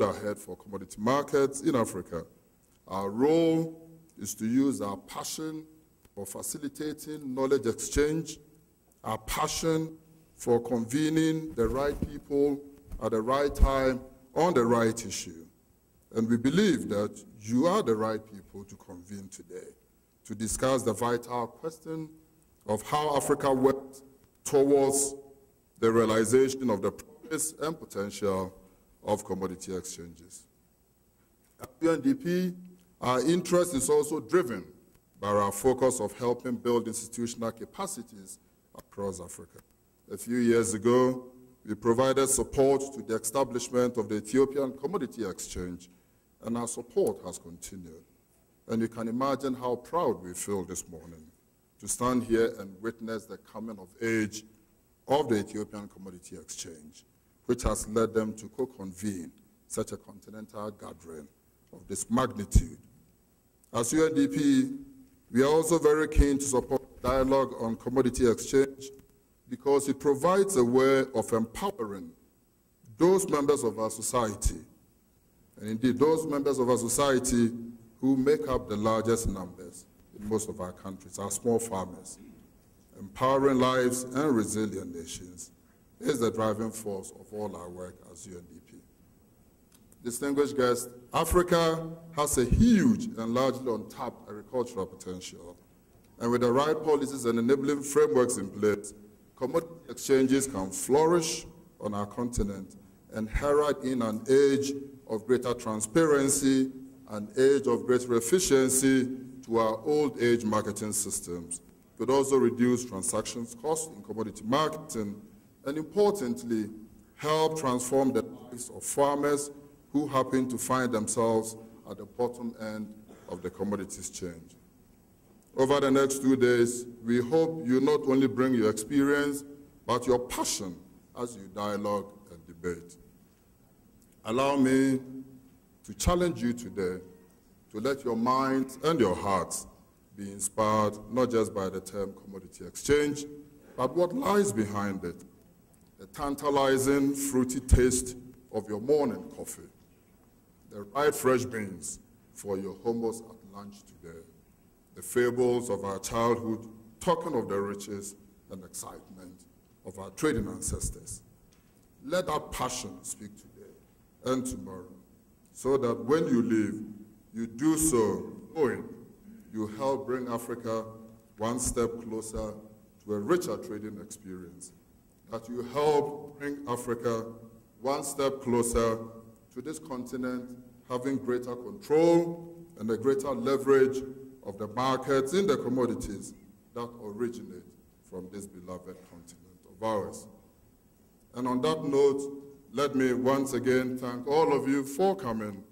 ahead for commodity markets in Africa. Our role is to use our passion for facilitating knowledge exchange, our passion for convening the right people at the right time on the right issue. And we believe that you are the right people to convene today to discuss the vital question of how Africa works towards the realization of the promise and potential of commodity exchanges. At UNDP, our interest is also driven by our focus of helping build institutional capacities across Africa. A few years ago, we provided support to the establishment of the Ethiopian Commodity Exchange, and our support has continued. And you can imagine how proud we feel this morning to stand here and witness the coming of age of the Ethiopian Commodity Exchange, which has led them to co-convene such a continental gathering of this magnitude. As UNDP, we are also very keen to support dialogue on commodity exchange because it provides a way of empowering those members of our society, and indeed those members of our society who make up the largest numbers in most of our countries, our small farmers. Empowering lives and resilient nations is the driving force of all our work as UNDP. Distinguished guests, Africa has a huge and largely untapped agricultural potential. And with the right policies and enabling frameworks in place, commodity exchanges can flourish on our continent and herald in an age of greater transparency, an age of greater efficiency to our old age marketing systems. It could also reduce transactions costs in commodity marketing and importantly, help transform the lives of farmers who happen to find themselves at the bottom end of the commodities change. Over the next 2 days, we hope you not only bring your experience, but your passion as you dialogue and debate. Allow me to challenge you today to let your minds and your hearts be inspired not just by the term commodity exchange, but what lies behind it. The tantalizing, fruity taste of your morning coffee, the right fresh beans for your hummus at lunch today, the fables of our childhood talking of the riches and excitement of our trading ancestors. Let that passion speak today and tomorrow, so that when you leave, you do so knowing you help bring Africa one step closer to a richer trading experience, that you help bring Africa one step closer to this continent having greater control and a greater leverage of the markets in the commodities that originate from this beloved continent of ours. And on that note, let me once again thank all of you for coming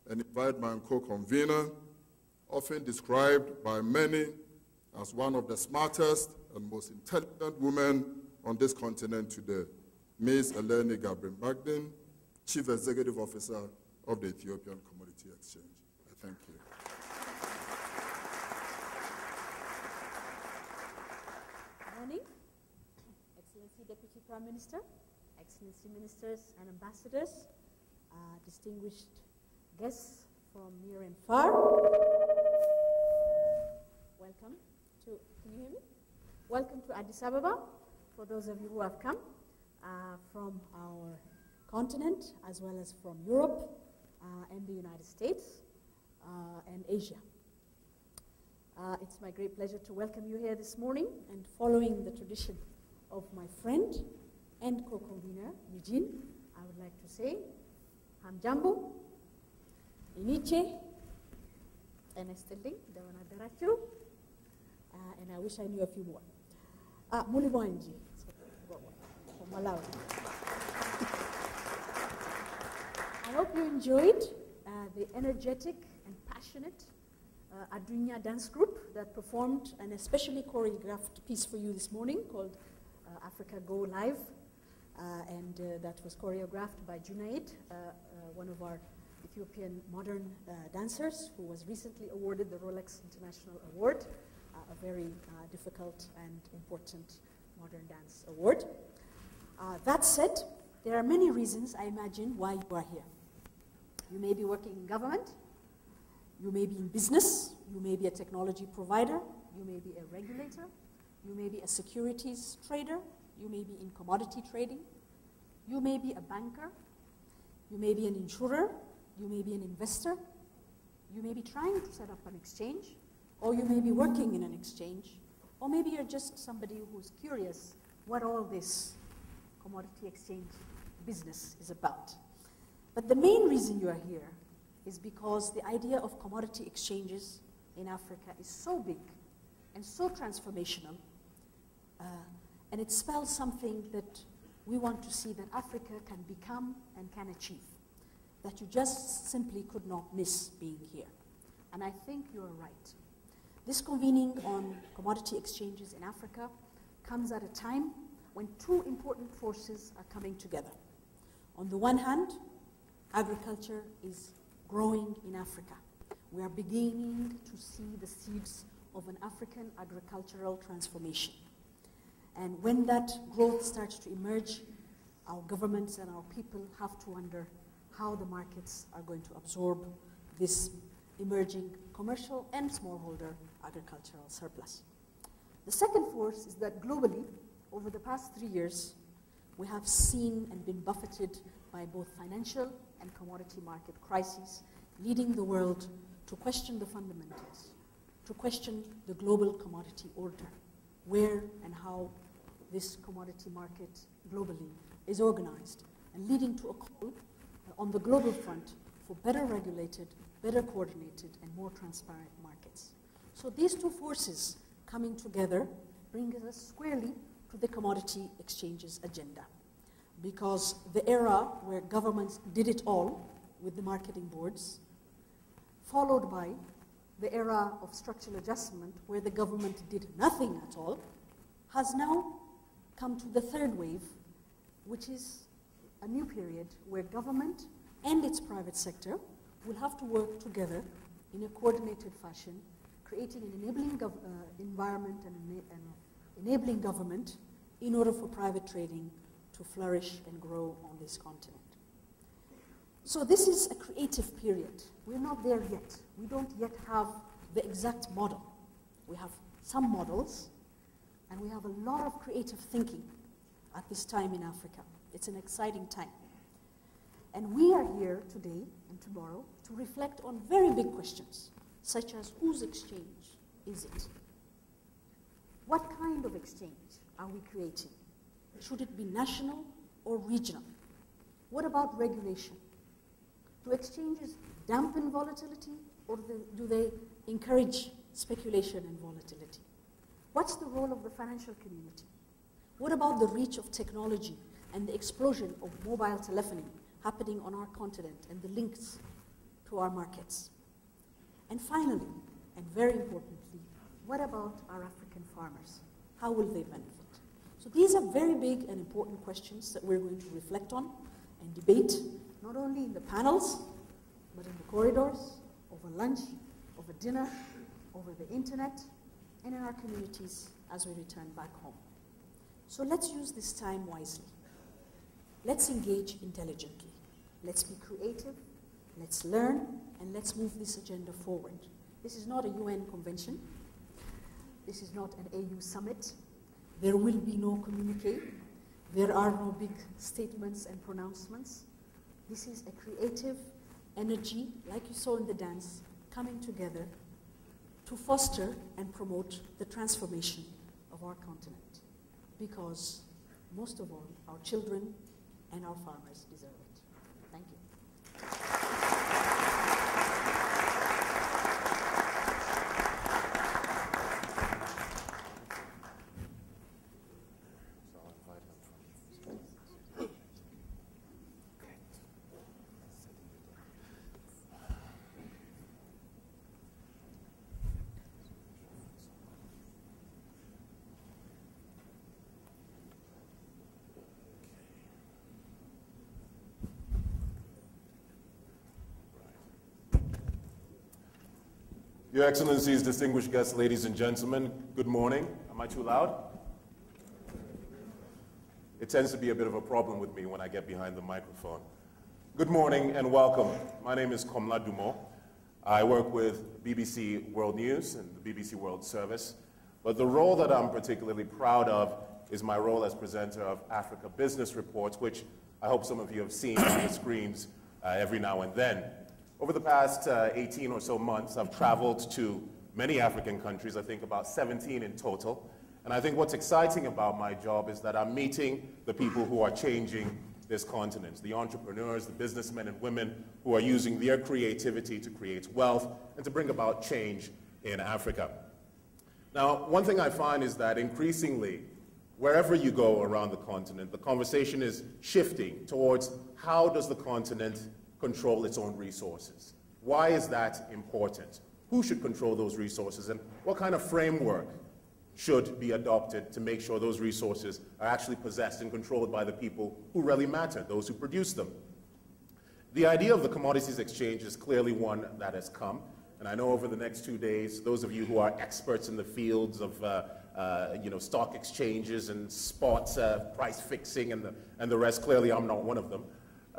and invite my co-convener, often described by many as one of the smartest and most intelligent women on this continent today, Ms. Eleni Gabriel-Magdin, Chief Executive Officer of the Ethiopian Commodity Exchange. I thank you. Good morning, Excellency Deputy Prime Minister, Excellency Ministers and Ambassadors, distinguished guests from near and far. Welcome to, can you hear me? Welcome to Addis Ababa, for those of you who have come from our continent, as well as from Europe and the United States and Asia. It's my great pleasure to welcome you here this morning, and following the tradition of my friend and co-convener, Eugene, I would like to say, Hamjambo, Iniche, Enestelling, Devanadarachu, and I wish I knew a few more. Muliwanji, from Malawi. I hope you enjoyed the energetic and passionate Adunya dance group that performed an especially choreographed piece for you this morning called Africa Go Live, and that was choreographed by Junaid, one of our Ethiopian modern dancers who was recently awarded the Rolex International Award, a very difficult and important modern dance award. That said, there are many reasons, I imagine, why you are here. You may be working in government, you may be in business, you may be a technology provider, you may be a regulator, you may be a securities trader, you may be in commodity trading, you may be a banker, you may be an insurer, you may be an investor, you may be trying to set up an exchange, or you may be working in an exchange, or maybe you're just somebody who's curious what all this commodity exchange business is about. But the main reason you are here is because the idea of commodity exchanges in Africa is so big and so transformational, and it spells something that we want to see that Africa can become and can achieve, that you just simply could not miss being here. And I think you are right. This convening on commodity exchanges in Africa comes at a time when two important forces are coming together. On the one hand, agriculture is growing in Africa. We are beginning to see the seeds of an African agricultural transformation. And when that growth starts to emerge, our governments and our people have to wonder how the markets are going to absorb this emerging commercial and smallholder agricultural surplus. The second force is that globally, over the past 3 years, we have seen and been buffeted by both financial and commodity market crises, leading the world to question the fundamentals, to question the global commodity order, where and how this commodity market globally is organized, and leading to a call on the global front for better regulated, better coordinated, and more transparent markets. So these two forces coming together bring us squarely to the commodity exchanges agenda, because the era where governments did it all with the marketing boards, followed by the era of structural adjustment where the government did nothing at all, has now come to the third wave, which is a new period where government and its private sector will have to work together in a coordinated fashion, creating an enabling environment and enabling government in order for private trading to flourish and grow on this continent. So this is a creative period. We're not there yet. We don't yet have the exact model. We have some models, and we have a lot of creative thinking at this time in Africa. It's an exciting time. And we are here today and tomorrow to reflect on very big questions, such as whose exchange is it? What kind of exchange are we creating? Should it be national or regional? What about regulation? Do exchanges dampen volatility, or do they encourage speculation and volatility? What's the role of the financial community? What about the reach of technology and the explosion of mobile telephony happening on our continent and the links to our markets? And finally, and very importantly, what about our African farmers? How will they benefit? So these are very big and important questions that we're going to reflect on and debate, not only in the panels, but in the corridors, over lunch, over dinner, over the internet, and in our communities as we return back home. So let's use this time wisely. Let's engage intelligently. Let's be creative, let's learn, and let's move this agenda forward. This is not a UN convention. This is not an AU summit. There will be no communique. There are no big statements and pronouncements. This is a creative energy, like you saw in the dance, coming together to foster and promote the transformation of our continent. Because, most of all, our children and our farmers deserve it. Thank you. Your Excellencies, distinguished guests, ladies and gentlemen, good morning. Am I too loud? It tends to be a bit of a problem with me when I get behind the microphone. Good morning and welcome. My name is Komla Dumo. I work with BBC World News and the BBC World Service, but the role that I'm particularly proud of is my role as presenter of Africa Business Reports, which I hope some of you have seen on the screens every now and then. Over the past 18 or so months, I've traveled to many African countries, I think about 17 in total, and I think what's exciting about my job is that I'm meeting the people who are changing this continent, the entrepreneurs, the businessmen and women who are using their creativity to create wealth and to bring about change in Africa. Now, one thing I find is that increasingly, wherever you go around the continent, the conversation is shifting towards how does the continent control its own resources? Why is that important? Who should control those resources, and what kind of framework should be adopted to make sure those resources are actually possessed and controlled by the people who really matter, those who produce them? The idea of the commodities exchange is clearly one that has come, and I know over the next 2 days, those of you who are experts in the fields of stock exchanges and spot price fixing and the rest, clearly I'm not one of them,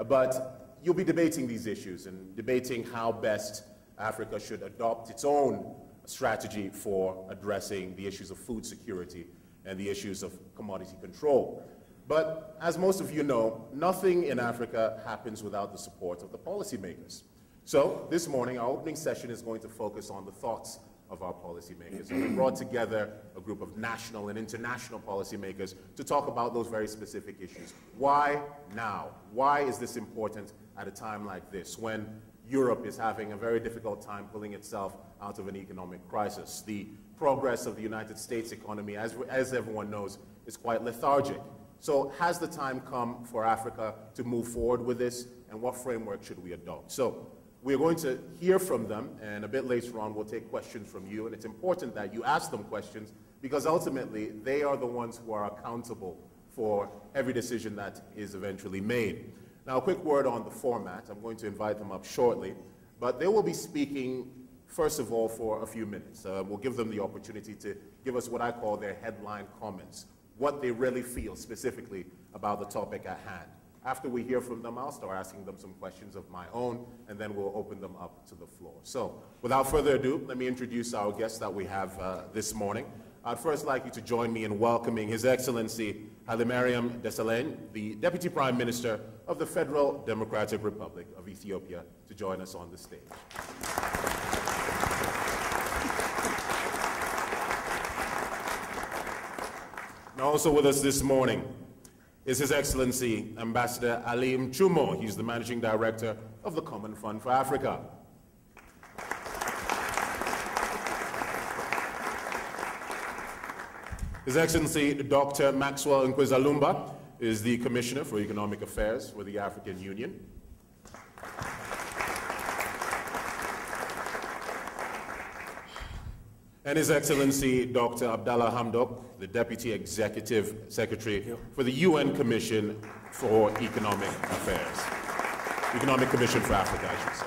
but you'll be debating these issues and debating how best Africa should adopt its own strategy for addressing the issues of food security and the issues of commodity control. But as most of you know, nothing in Africa happens without the support of the policymakers. So this morning, our opening session is going to focus on the thoughts of our policymakers. And we brought together a group of national and international policymakers to talk about those very specific issues. Why now? Why is this important at a time like this, when Europe is having a very difficult time pulling itself out of an economic crisis? The progress of the United States economy, as everyone knows, is quite lethargic. So has the time come for Africa to move forward with this, and what framework should we adopt? So we're going to hear from them, and a bit later on we'll take questions from you, and it's important that you ask them questions because ultimately they are the ones who are accountable for every decision that is eventually made. Now, a quick word on the format. I'm going to invite them up shortly, but they will be speaking, first of all, for a few minutes. We'll give them the opportunity to give us what I call their headline comments, what they really feel specifically about the topic at hand. After we hear from them, I'll start asking them some questions of my own, and then we'll open them up to the floor. So, without further ado, let me introduce our guests that we have this morning. I'd first like you to join me in welcoming His Excellency Hailemariam Desalegn, the Deputy Prime Minister of the Federal Democratic Republic of Ethiopia, to join us on the stage. Now also with us this morning is His Excellency Ambassador Alim Chumo. He's the Managing Director of the Common Fund for Africa. His Excellency Dr. Maxwell Nkwezalumba is the Commissioner for Economic Affairs for the African Union. And His Excellency Dr. Abdallah Hamdok, the Deputy Executive Secretary for the UN Commission for Economic Affairs. Economic Commission for Africa, I should say.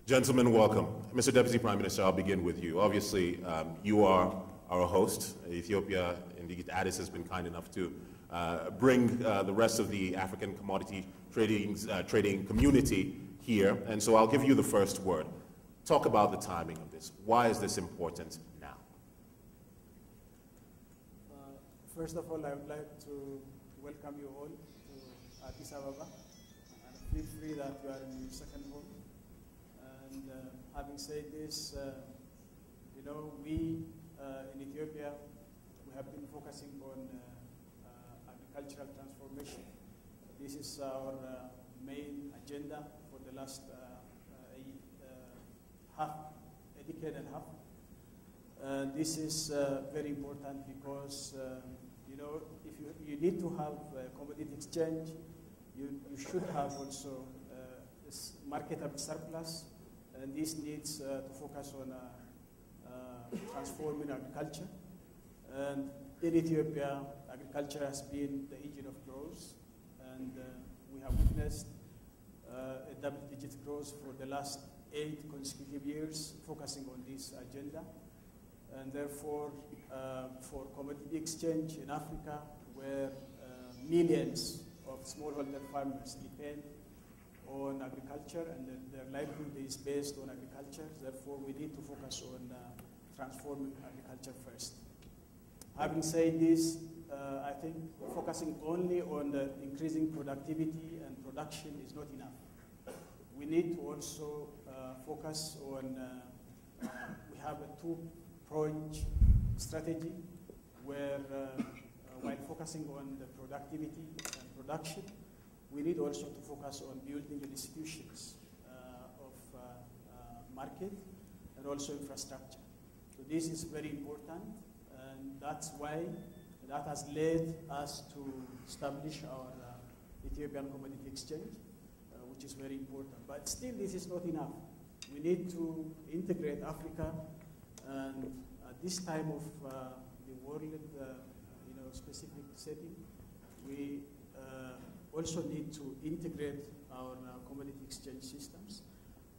Gentlemen, welcome. Mr. Deputy Prime Minister, I'll begin with you. Obviously, you are our host. Ethiopia, indeed, Addis has been kind enough to bring the rest of the African commodity trading community here. And so I'll give you the first word. Talk about the timing of this. Why is this important now? First of all, I would like to welcome you all to Addis Ababa. And feel free that you are in your second home. And having said this, we in Ethiopia, we have been focusing on agricultural transformation. This is our main agenda for the last a decade and a half. This is very important because, if you need to have a commodity exchange, you should have also this marketable surplus. And this needs to focus on transforming agriculture. And in Ethiopia, agriculture has been the engine of growth, and we have witnessed a double-digit growth for the last 8 consecutive years focusing on this agenda. And therefore, for commodity exchange in Africa, where millions of smallholder farmers depend on agriculture and their livelihood is based on agriculture, therefore we need to focus on transforming agriculture first. Having said this, I think focusing only on increasing productivity and production is not enough. We need to also focus on, we have a two-pronged strategy where while focusing on the productivity and production, we need also to focus on building the institutions of market and also infrastructure. So this is very important, and that's why that has led us to establish our Ethiopian Commodity Exchange, which is very important. But still, this is not enough. We need to integrate Africa, and at this time of the world, specific setting, we also need to integrate our commodity exchange systems,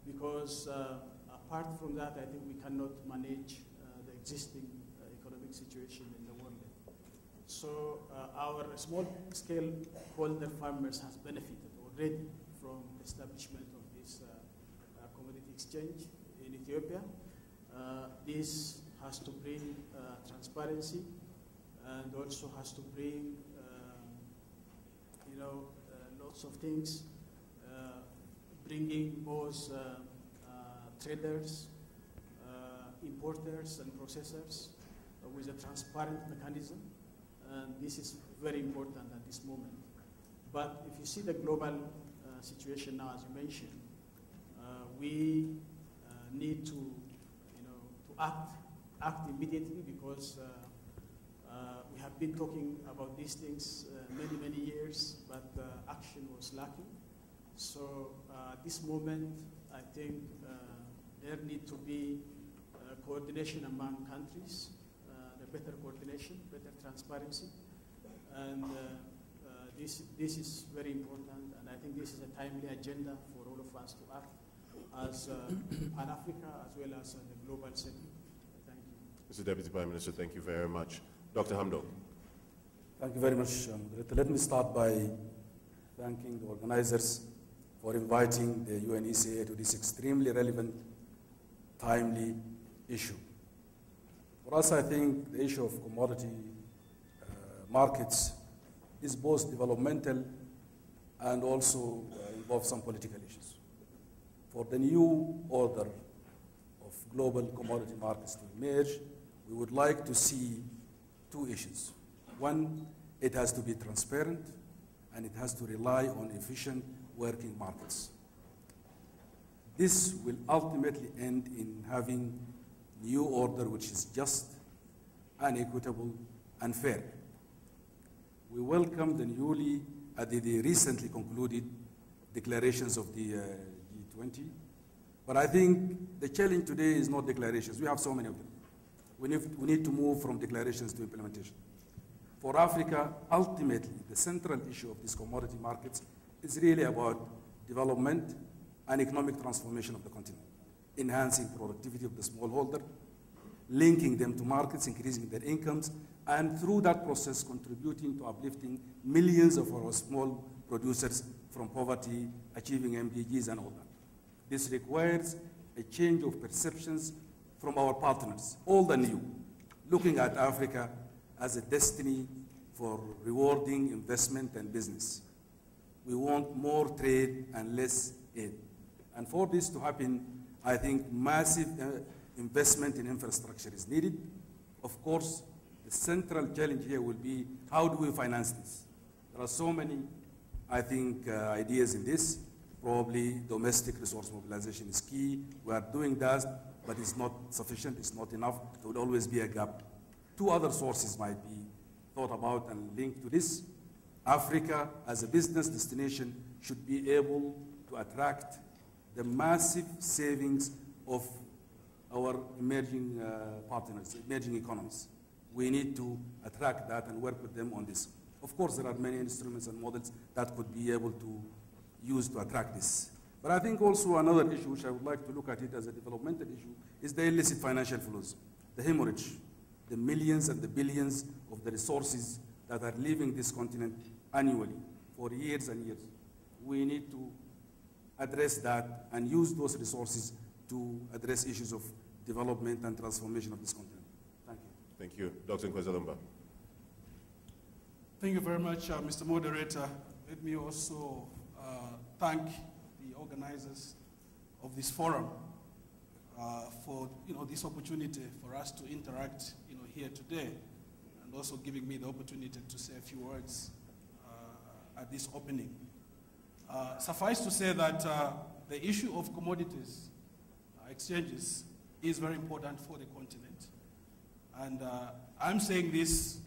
because apart from that, I think we cannot manage the existing economic situation in the world. So our small-scale holder farmers has benefited already from the establishment of this commodity exchange in Ethiopia. This has to bring transparency and also has to bring lots of things, bringing both traders, importers and processors with a transparent mechanism, and this is very important at this moment. But if you see the global situation now, as you mentioned, we need to act immediately, because we have been talking about these things many years, but action was lacking. So at this moment, I think there need to be coordination among countries, the better coordination, better transparency, and this is very important, and I think this is a timely agenda for all of us to act as Pan-Africa as well as the global setting. Thank you. Mr. Deputy Prime Minister, thank you very much. Dr. Hamdok. Thank you very much, Moderator. Let me start by thanking the organizers for inviting the UNECA to this extremely relevant, timely issue. For us, I think the issue of commodity markets is both developmental and also involves some political issues. For the new order of global commodity markets to emerge, we would like to see two issues. One, it has to be transparent, and it has to rely on efficient working markets. This will ultimately end in having new order which is just and equitable and fair. We welcome the recently concluded declarations of the G20, but I think the challenge today is not declarations. We have so many of them. We need to move from declarations to implementation. For Africa, ultimately, the central issue of these commodity markets is really about development and economic transformation of the continent, enhancing productivity of the smallholder, linking them to markets, increasing their incomes, and through that process contributing to uplifting millions of our small producers from poverty, achieving MDGs and all that. This requires a change of perceptions from our partners, old and new, looking at Africa as a destiny for rewarding investment and business. We want more trade and less aid. And for this to happen, I think massive investment in infrastructure is needed. Of course, the central challenge here will be, how do we finance this? There are so many, I think, ideas in this. Probably domestic resource mobilization is key. We are doing that, but it's not sufficient, it's not enough. There will always be a gap. Two other sources might be thought about and linked to this. Africa, as a business destination, should be able to attract the massive savings of our emerging partners, emerging economies. We need to attract that and work with them on this. Of course, there are many instruments and models that could be able to use to attract this. But I think also another issue, which I would like to look at it as a developmental issue, is the illicit financial flows, the hemorrhage, the millions and the billions of the resources that are leaving this continent annually for years and years. We need to address that and use those resources to address issues of development and transformation of this continent. Thank you. Thank you. Dr. Nkwezalumba. Thank you very much, Mr. Moderator. Let me also thank the organizers of this forum for this opportunity for us to interact here today, and also giving me the opportunity to say a few words at this opening. Suffice to say that the issue of commodities exchanges is very important for the continent. And I'm saying this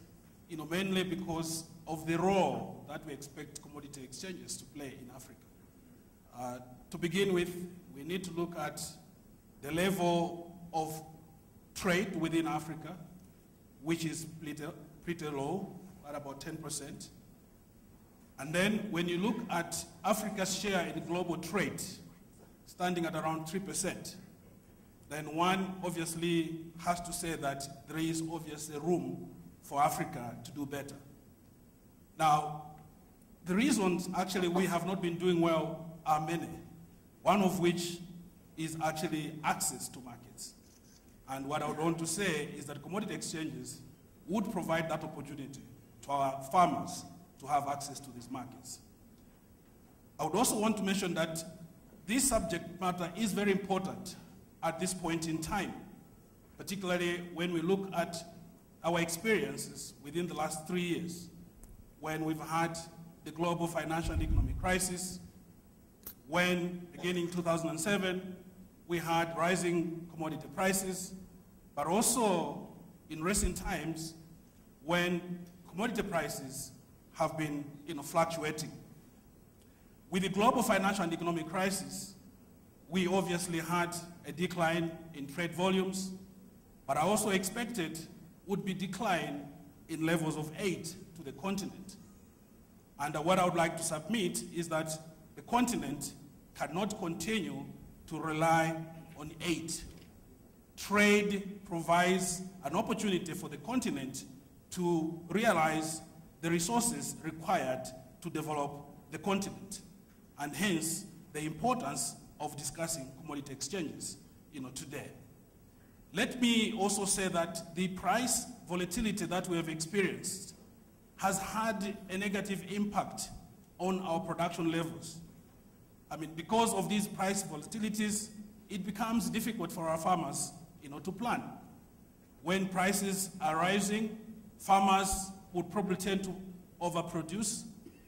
mainly because of the role that we expect commodity exchanges to play in Africa. To begin with, we need to look at the level of trade within Africa, which is pretty low, at about 10%. And then when you look at Africa's share in global trade, standing at around 3%, then one obviously has to say that there is obviously room for Africa to do better. Now, the reasons actually we have not been doing well are many, one of which is actually access to markets. And what I would want to say is that commodity exchanges would provide that opportunity to our farmers to have access to these markets. I would also want to mention that this subject matter is very important at this point in time, particularly when we look at our experiences within the last 3 years, when we've had the global financial and economic crisis, when beginning 2007, we had rising commodity prices, but also in recent times when commodity prices have been fluctuating. With the global financial and economic crisis, we obviously had a decline in trade volumes, but I also expected would be decline in levels of aid to the continent. And what I would like to submit is that the continent cannot continue to rely on aid. Trade provides an opportunity for the continent to realize the resources required to develop the continent, and hence the importance of discussing commodity exchanges today. Let me also say that the price volatility that we have experienced has had a negative impact on our production levels. I mean, because of these price volatilities, it becomes difficult for our farmers to plan. When prices are rising, farmers would probably tend to overproduce.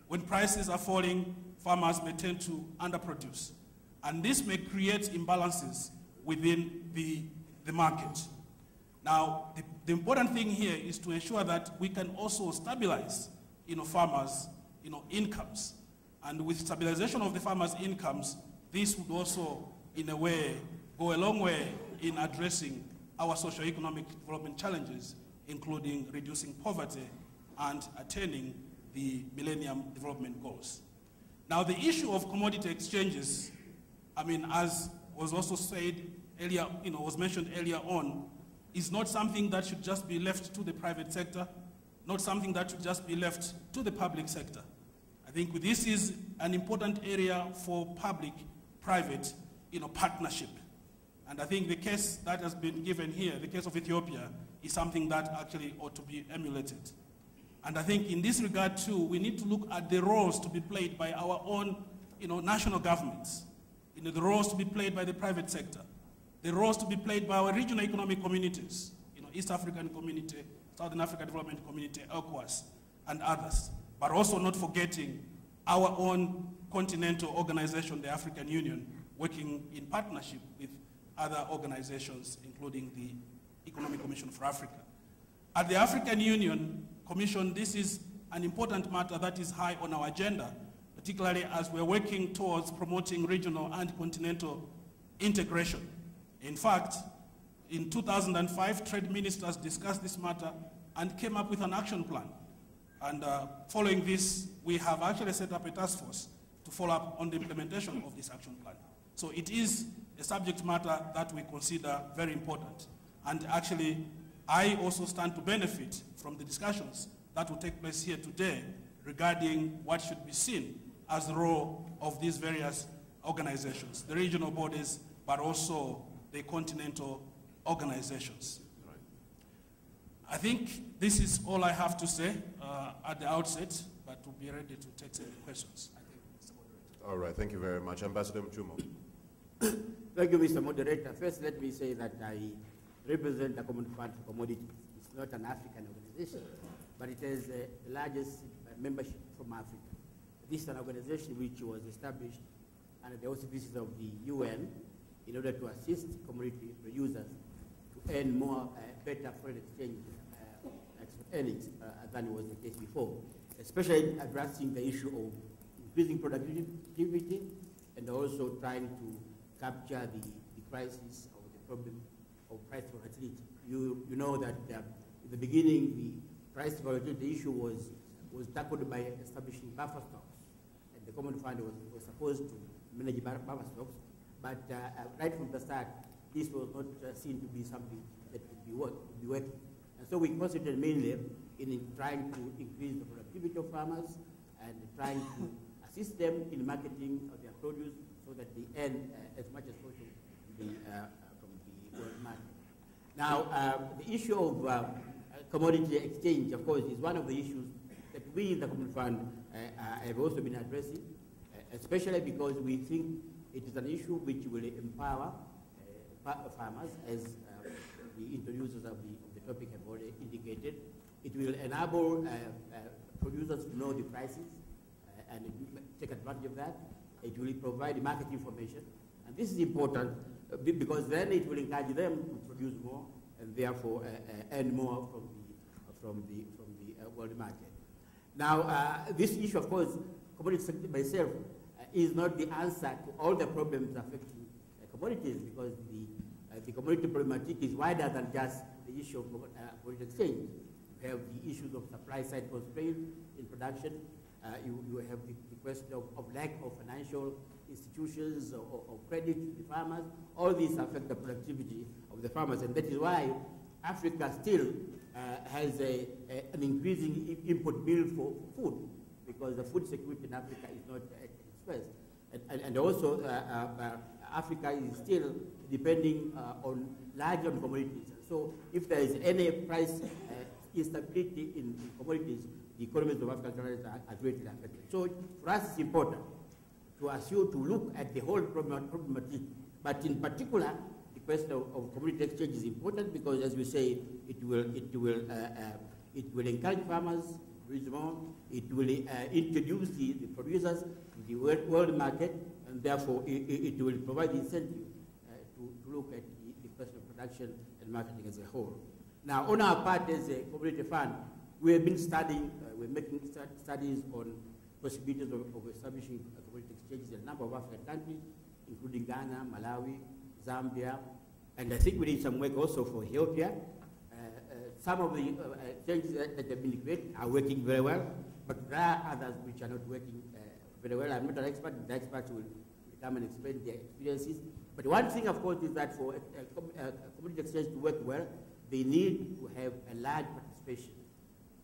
When prices are falling, farmers may tend to underproduce. And this may create imbalances within the market. Now, the important thing here is to ensure that we can also stabilize farmers' incomes. And with stabilization of the farmers' incomes, this would also, in a way, go a long way in addressing our socio-economic development challenges, including reducing poverty and attaining the Millennium Development Goals. Now, the issue of commodity exchanges, as was also said earlier, was mentioned earlier on, is not something that should just be left to the private sector, not something that should just be left to the public sector. I think this is an important area for public-private, partnership. And I think the case that has been given here, the case of Ethiopia, is something that actually ought to be emulated. And I think in this regard too, we need to look at the roles to be played by our own, national governments, the roles to be played by the private sector, the roles to be played by our regional economic communities, East African Community, Southern African Development Community, ECOWAS, and others, but also not forgetting our own continental organization, the African Union, working in partnership with other organizations, including the Economic Commission for Africa. At the African Union Commission, this is an important matter that is high on our agenda, particularly as we're working towards promoting regional and continental integration. In fact, in 2005, trade ministers discussed this matter and came up with an action plan. And following this, we have actually set up a task force to follow up on the implementation of this action plan. So it is a subject matter that we consider very important. And actually, I also stand to benefit from the discussions that will take place here today regarding what should be seen as the role of these various organizations, the regional bodies, but also the continental organizations. Right. I think this is all I have to say at the outset, but we'll be ready to take some questions. I think, Mr. Moderator. All right, thank you very much. Ambassador Mchumo. Thank you, Mr. Moderator. First, let me say that I represent the Common Fund for Commodities. It's not an African organization, but it has the largest membership from Africa. This is an organization which was established under the auspices of the UN in order to assist commodity producers to earn more, better foreign exchange earnings than was the case before, especially addressing the issue of increasing productivity and also trying to capture the crisis or the problem of price volatility. You know that in the beginning, the price volatility issue was tackled by establishing buffer stocks, and the Common Fund was supposed to manage buffer stocks, but right from the start, this was not seen to be something that could be working. And so we concentrated mainly in trying to increase the productivity of farmers and trying to assist them in marketing of their produce so that they earn as much as possible from the world market. Now, the issue of commodity exchange, of course, is one of the issues that we in the Common Fund have also been addressing, especially because we think it is an issue which will empower farmers, as the introducers of the topic have already indicated. It will enable producers to know the prices and take advantage of that. It will provide market information. And this is important because then it will encourage them to produce more and therefore earn more from the world market. Now, this issue, of course, commodity sector by itself is not the answer to all the problems affecting commodities, because the commodity problematic is wider than just the issue of commodity exchange. You have the issues of supply side constraints in production. You have the question of lack of financial institutions or credit to the farmers. All these affect the productivity of the farmers, and that is why Africa still has an increasing input bill for food, because the food security in Africa is not at its best. And also, Africa is still depending largely on commodities. So if there is any price instability in commodities, the economies of African countries are greatly affected. So for us, it's important to look at the whole problematic, but in particular, the question of commodity exchange is important because, as we say, it will encourage farmers to produce more. It will introduce the producers to the world market, and therefore it will provide incentive to look at the question of production and marketing as a whole. Now, on our part as a community fund, we have been studying, we're making studies on possibilities of establishing commodity exchanges in a number of African countries, including Ghana, Malawi, Zambia, and I think we need some work also for Ethiopia. Some of the exchanges that have been created are working very well, but there are others which are not working very well. I'm not an expert, the experts will come and explain their experiences. But one thing, of course, is that for a commodity exchange to work well, they need to have a large participation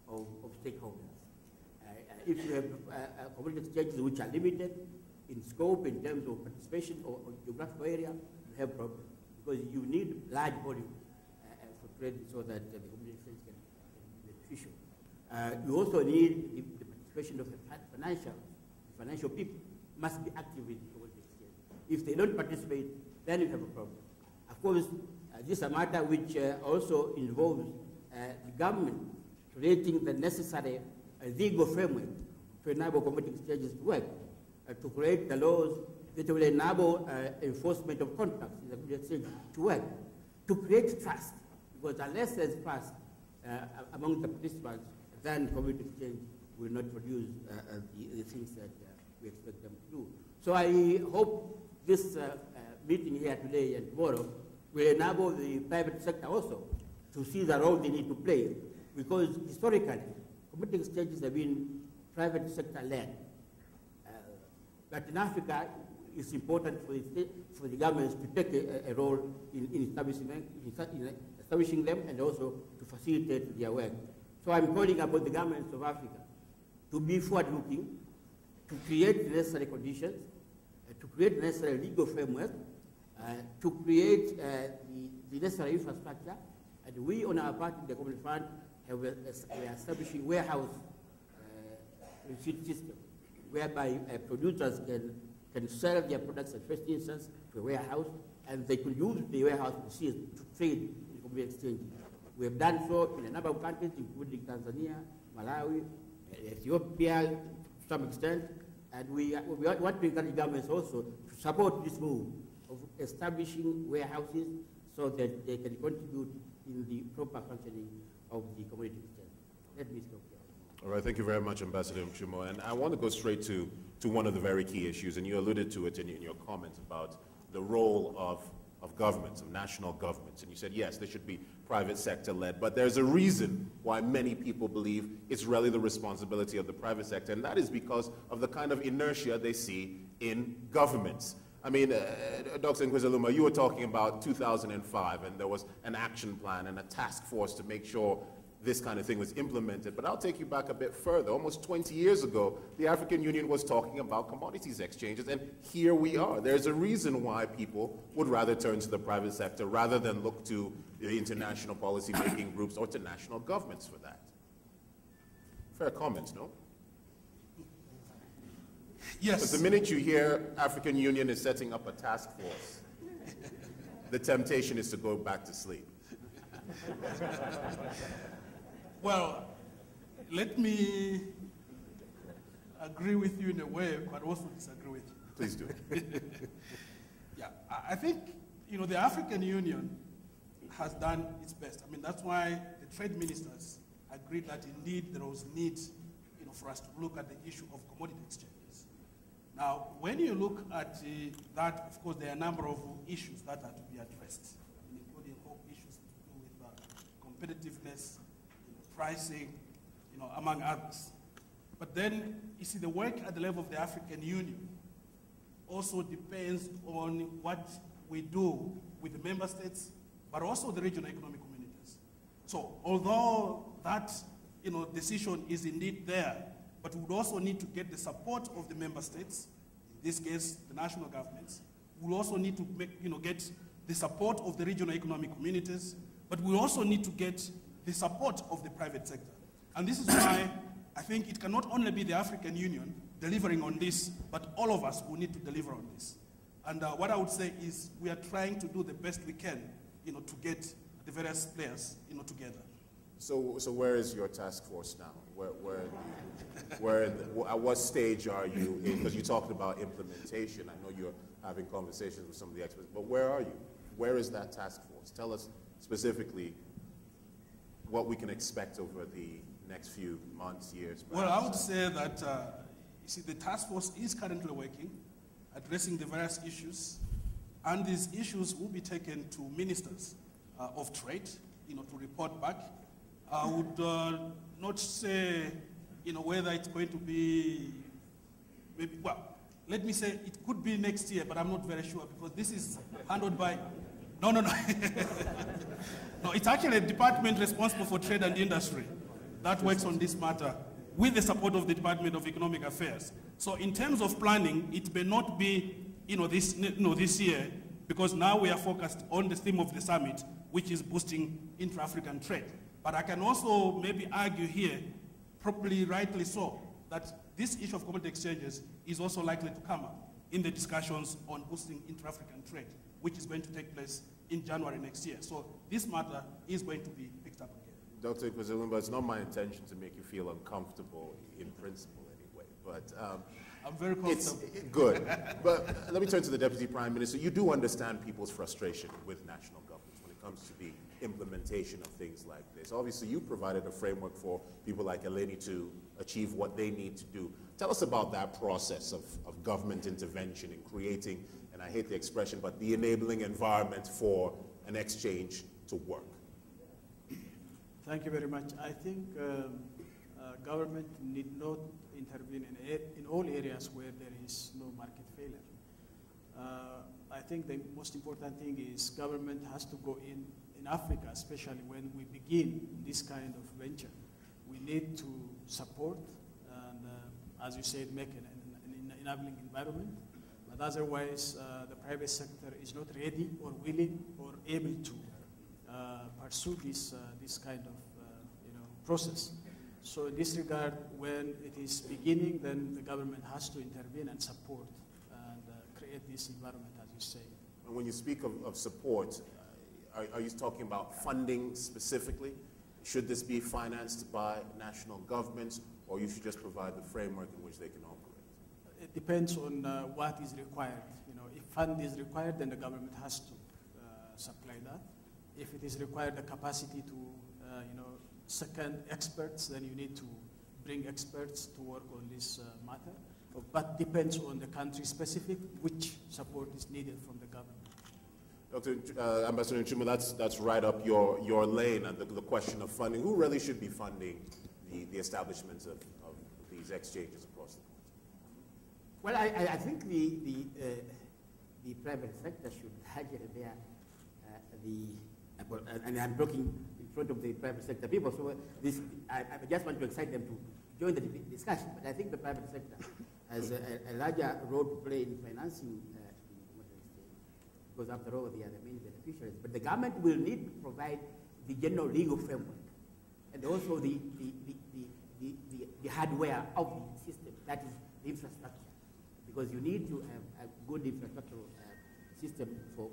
of stakeholders. If you have commodity exchanges which are limited in scope in terms of participation or geographical area, you have problems because you need large volume for trading so that the commodity exchange can be beneficial. You also need the participation of the financial people must be active in the commodity exchange. If they don't participate, then you have a problem. Of course, this is a matter which also involves the government creating the necessary legal framework to enable commodity exchanges to work, to create the laws that will enable enforcement of contracts in the commodity exchange to work, to create trust, because unless there's trust among the participants, then commodity exchange will not produce the things that we expect them to do. So I hope this meeting here today and tomorrow will enable the private sector also to see the role they need to play, because historically, commodity exchanges have been private sector led. But in Africa, it's important for the governments to take a role in establishing them and also to facilitate their work. So I'm calling upon the governments of Africa to be forward-looking, to create the necessary conditions, to create the necessary legal framework, to create the necessary infrastructure. And we, on our part, in the Common Fund, we are establishing warehouse receipt system, whereby producers can sell their products at first instance to a warehouse, and they could use the warehouse receipts to trade in the commodity exchange. We have done so in a number of countries, including Tanzania, Malawi, Ethiopia, to some extent, and we want to encourage governments also to support this move of establishing warehouses so that they can contribute in the proper functioning of the commodity exchange. Let me stop here. All right, thank you very much, Ambassador Mchumo. And I want to go straight to one of the very key issues, and you alluded to it in your comments about the role of governments, of national governments. And you said, yes, they should be private sector led, but there's a reason why many people believe it's really the responsibility of the private sector, and that is because of the kind of inertia they see in governments. I mean, Dr. Nkwezaluma, you were talking about 2005, and there was an action plan and a task force to make sure this kind of thing was implemented. But I'll take you back a bit further. Almost 20 years ago, the African Union was talking about commodities exchanges, and here we are. There's a reason why people would rather turn to the private sector rather than look to the international policy-making groups or to national governments for that. Fair comments, no? Yes. But the minute you hear African Union is setting up a task force, the temptation is to go back to sleep. Well, let me agree with you in a way, but also disagree with you. Please do. Yeah, I think, the African Union has done its best. I mean, that's why the trade ministers agreed that indeed there was need, for us to look at the issue of commodity exchanges. Now, when you look at that, of course, there are a number of issues that are to be addressed, including whole issues to do with competitiveness, pricing, among others. But then, you see, the work at the level of the African Union also depends on what we do with the member states, but also the regional economic communities. So, although that, decision is indeed there, but we would also need to get the support of the member states, in this case, the national governments. We'll also need to get the support of the regional economic communities, but we also need to get the support of the private sector. And this is why I think it cannot only be the African Union delivering on this, but all of us will need to deliver on this. And what I would say is we are trying to do the best we can, to get the various players, together. So where is your task force now? At what stage are you in? Because you talked about implementation. I know you're having conversations with some of the experts, but where are you? Where is that task force? Tell us specifically what we can expect over the next few months, years. Perhaps. Well, I would say that, you see, the task force is currently working, addressing the various issues, and these issues will be taken to ministers of trade, to report back. I would not say, whether it's going to be, maybe, well, let me say it could be next year, but I'm not very sure because this is handled by, no. No, it's actually a department responsible for trade and industry that works on this matter with the support of the Department of Economic Affairs. So in terms of planning, it may not be, this year, because now we are focused on the theme of the summit, which is boosting intra-African trade. But I can also maybe argue here, probably rightly so, that this issue of commodity exchanges is also likely to come up in the discussions on boosting intra-African trade, which is going to take place in January next year. So this matter is going to be picked up again. Dr. Nkwezaluma, it's not my intention to make you feel uncomfortable in principle anyway, but I'm very comfortable. It's good. But let me turn to the Deputy Prime Minister. You do understand people's frustration with national governments when it comes to the implementation of things like this. Obviously, you provided a framework for people like Eleni to achieve what they need to do. Tell us about that process of government intervention in creating, and I hate the expression, but the enabling environment for an exchange to work. Thank you very much. I think government need not intervene in all areas where there is no market failure. I think the most important thing is government has to go in Africa, especially when we begin this kind of venture. We need to support and, as you said, make an enabling environment. But otherwise, the private sector is not ready or willing or able to pursue this kind of process. So in this regard, when it is beginning, then the government has to intervene and support and create this environment, as you say. And when you speak of support, are you talking about funding specifically? Should this be financed by national governments, or you should just provide the framework in which they can operate? It depends on what is required. If fund is required, then the government has to supply that. If it is required the capacity to, second experts, then you need to bring experts to work on this matter. But depends on the country specific, which support is needed from the government. Dr. Ambassador Nchuma, that's right up your lane, and the question of funding. Who really should be funding the establishments of these exchanges across the continent? Well, I think the private sector should hedge their and I'm talking in front of the private sector people. So I just want to excite them to join the discussion. But I think the private sector has a larger role to play in financing because after all, they are the main beneficiaries. But the government will need to provide the general legal framework and also the hardware of the system, that is the infrastructure, because you need to have a good infrastructural system for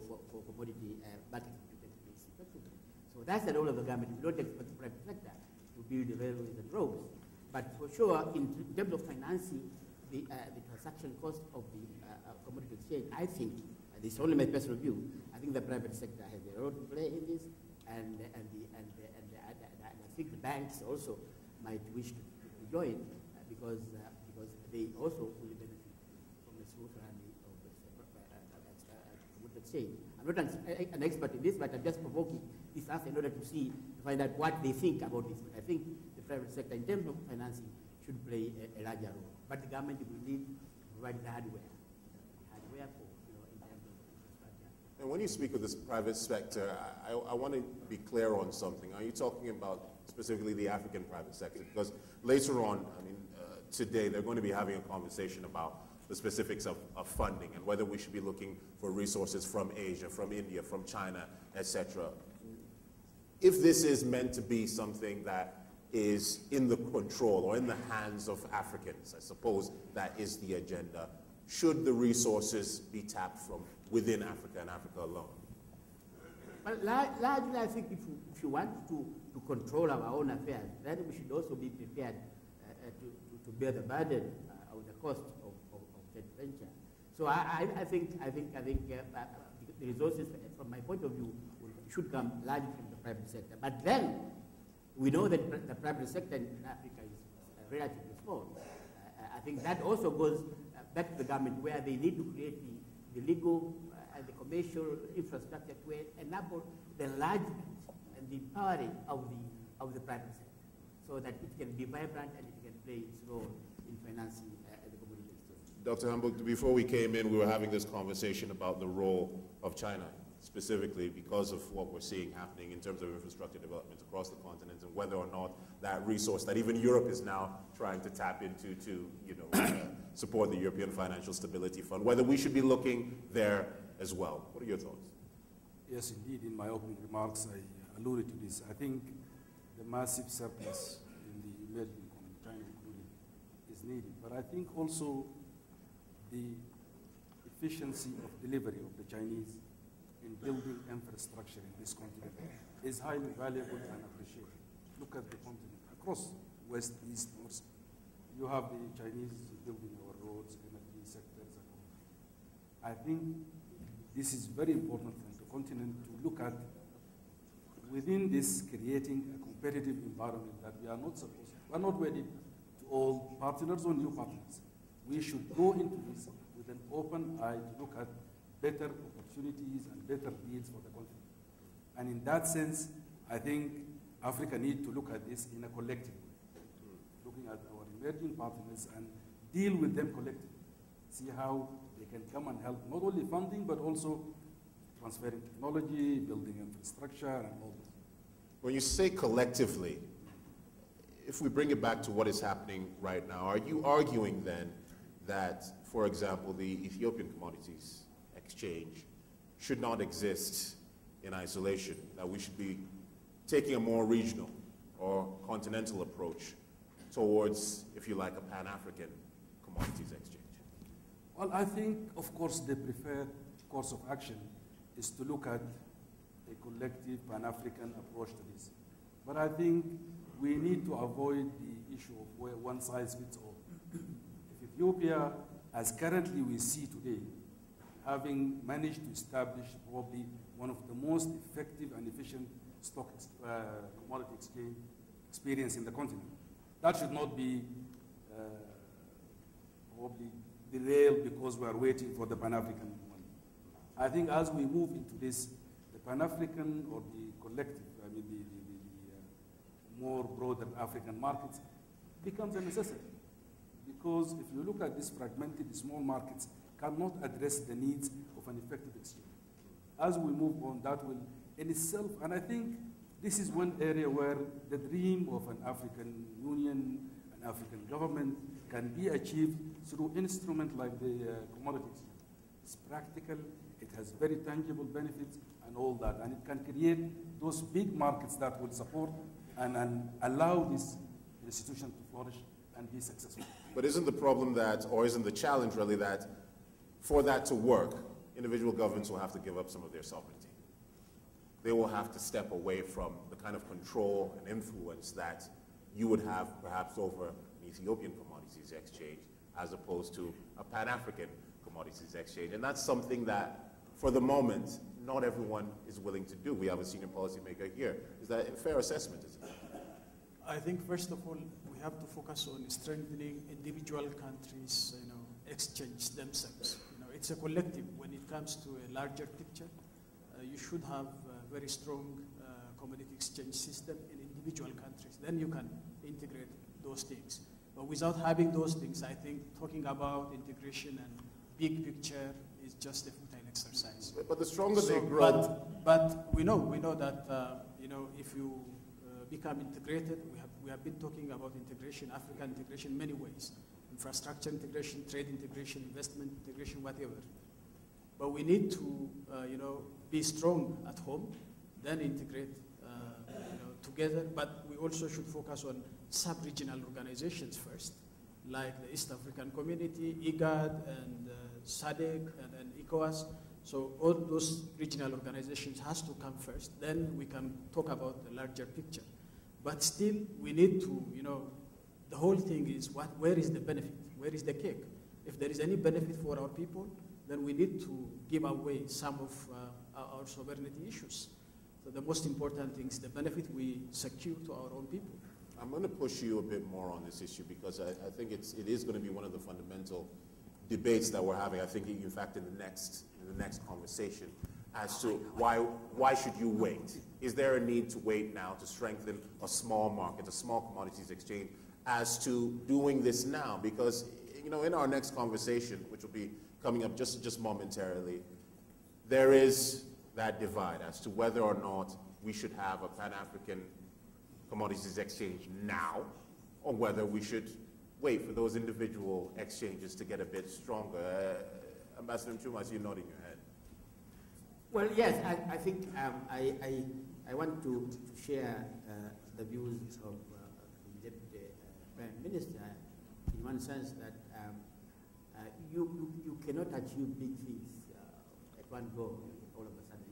commodity marketing to take place effectively. So that's the role of the government. We don't expect the private sector to build the railways and roads, but for sure, in terms of financing the transaction cost of the commodity exchange, I think, this is only my personal view, I think the private sector has a role to play in this, and I think the banks also might wish to join because they also will benefit from the smooth running of the commodity exchange. I'm not an expert in this, but I'm just provoking this answer in order to find out what they think about this. But I think the private sector, in terms of financing, should play a larger role. But the government will need to provide the hardware for, in terms of infrastructure. And when you speak of this private sector, I want to be clear on something. Are you talking about specifically the African private sector? Because later on, today, they're going to be having a conversation about the specifics of funding and whether we should be looking for resources from Asia, from India, from China, etc. If this is meant to be something that is in the control or in the hands of Africans, I suppose that is the agenda, should the resources be tapped from within Africa and Africa alone? Well, largely, I think if you want to control our own affairs, then we should also be prepared to bear the burden of the cost of that venture. So I think the resources, from my point of view, should come largely from the private sector. But then we know that the private sector in Africa is relatively small. I think that also goes back to the government, where they need to create the legal and the commercial infrastructure to enable the enlargement and the empowering of the private sector, so that it can be vibrant and it can play its role in financing the commodity exchange. Dr. Hamburg, before we came in, we were having this conversation about the role of China, specifically because of what we're seeing happening in terms of infrastructure development across the continent, and whether or not that resource that even Europe is now trying to tap into to support the European Financial Stability Fund, whether we should be looking there as well. What are your thoughts? Yes, indeed. In my opening remarks, I alluded to this. I think the massive surplus in the emerging economy, China included, is needed. But I think also the efficiency of delivery of the Chinese in building infrastructure in this continent is highly valuable and appreciated. Look at the continent across West, East, North. You have the Chinese building our roads, energy sectors. I think this is very important for the continent to look at within this, creating a competitive environment that we are not supposed to. We are not wedded to all partners or new partners. We should go into this with an open eye to look at better opportunities and better deals for the continent. And in that sense, I think Africa needs to look at this in a collective way. looking at our emerging partners and deal with them collectively. See how they can come and help, not only funding, but also transferring technology, building infrastructure, and all that. When you say collectively, if we bring it back to what is happening right now, are you arguing then that, for example, the Ethiopian Commodities Exchange should not exist in isolation, that we should be taking a more regional or continental approach towards, if you like, a Pan-African commodities exchange? Well, I think, of course, the preferred course of action is to look at a collective Pan-African approach to this. But I think we need to avoid the issue of where one size fits all. If Ethiopia, as currently we see today, having managed to establish probably one of the most effective and efficient commodity exchange experience in the continent, that should not be probably derailed because we are waiting for the Pan-African one. I think as we move into this, the Pan-African or the collective, I mean the more broader African markets becomes a necessity. Because if you look at these fragmented small markets, cannot address the needs of an effective exchange. As we move on, that will in itself, and I think this is one area where the dream of an African Union, an African government can be achieved through instruments like the commodity exchange. It's practical, it has very tangible benefits and all that, and it can create those big markets that will support and allow this institution to flourish and be successful. But isn't the problem that, or isn't the challenge really that for that to work, individual governments will have to give up some of their sovereignty? They will have to step away from the kind of control and influence that you would have perhaps over an Ethiopian commodities exchange as opposed to a Pan-African commodities exchange. And that's something that, for the moment, not everyone is willing to do. We have a senior policymaker here. Is that a fair assessment, isn't it? I think, first of all, we have to focus on strengthening individual countries' exchange themselves. It's a collective. When it comes to a larger picture, you should have a very strong commodity exchange system in individual countries. Then you can integrate those things. But without having those things, I think talking about integration and big picture is just a futile exercise. But the stronger they grow. But we know that if you become integrated, we have been talking about integration, African integration, in many ways. Infrastructure integration, trade integration, investment integration, whatever. But we need to, be strong at home, then integrate, together. But we also should focus on sub-regional organizations first, like the East African Community, IGAD, and SADC, and ECOWAS. So all those regional organizations has to come first. Then we can talk about the larger picture. But still, we need to, the whole thing is where is the benefit? Where is the cake? If there is any benefit for our people, then we need to give away some of our sovereignty issues. So the most important thing is the benefit we secure to our own people. I'm going to push you a bit more on this issue because I think it is going to be one of the fundamental debates that we're having. I think, in fact, in the next conversation, as to why should you wait? Is there a need to wait now to strengthen a small market, a small commodities exchange, as to doing this now? Because in our next conversation, which will be coming up just momentarily, there is that divide as to whether or not we should have a Pan-African commodities exchange now, or whether we should wait for those individual exchanges to get a bit stronger. Ambassador Mchuma, I see you nodding your head. Well, yes, I think I want to share the views of the Deputy Prime Minister in one sense that you cannot achieve big things at one go all of a sudden.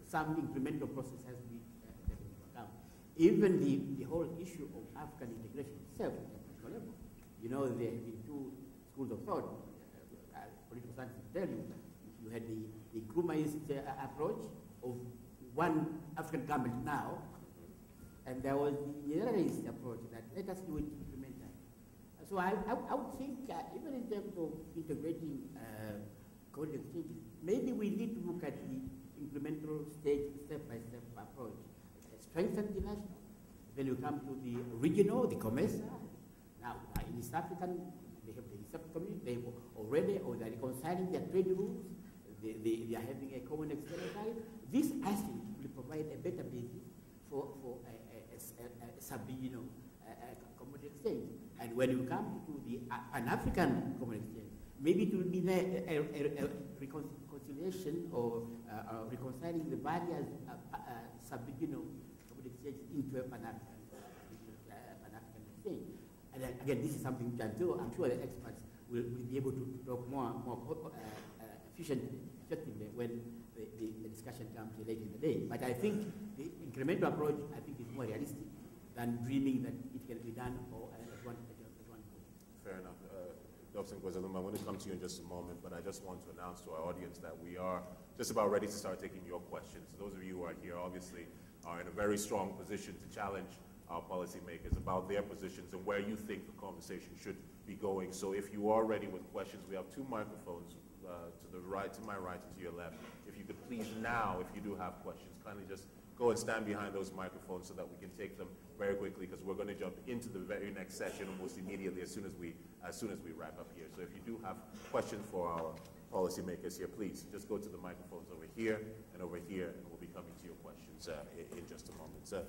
Some incremental process has to be taken into account. Even the whole issue of African integration itself at the political level. There have been two schools of thought. Political science will tell you. You had the Nkrumahist approach of one African government now, and there was the Nyererist approach that let us do it incrementally. So I would think even in terms of integrating commodity exchanges, maybe we need to look at the incremental step-by-step approach. Strengthen the national. Then you come to the regional, the COMESA, Now, in East African, they have the East African community, they have already, or they're reconciling their trade rules, they are having a common external tariff. This, I think, will provide a better basis for a sub-regional commodity exchange. And when you come to the Pan-African commodity exchange, maybe it will be a reconciliation or reconciling the various sub-regional commodity exchange into a Pan-African exchange. And then, again, this is something which I'm sure the experts will be able to talk more effectively when the discussion comes later in the day. But I think the incremental approach, I think, is more realistic than dreaming that it can be done at one point. Fair enough. Dr. Nkwezaluma, I'm going to come to you in just a moment, but I just want to announce to our audience that we are just about ready to start taking your questions. Those of you who are here obviously are in a very strong position to challenge our policymakers about their positions and where you think the conversation should be going. So if you are ready with questions, we have two microphones to the right, to my right, and to your left. If you could please now, if you do have questions, kindly just go and stand behind those microphones so that we can take them very quickly, because we're going to jump into the very next session almost immediately as soon as we wrap up here. So if you do have questions for our policymakers here, please just go to the microphones over here, and we'll be coming to your questions in just a moment. So,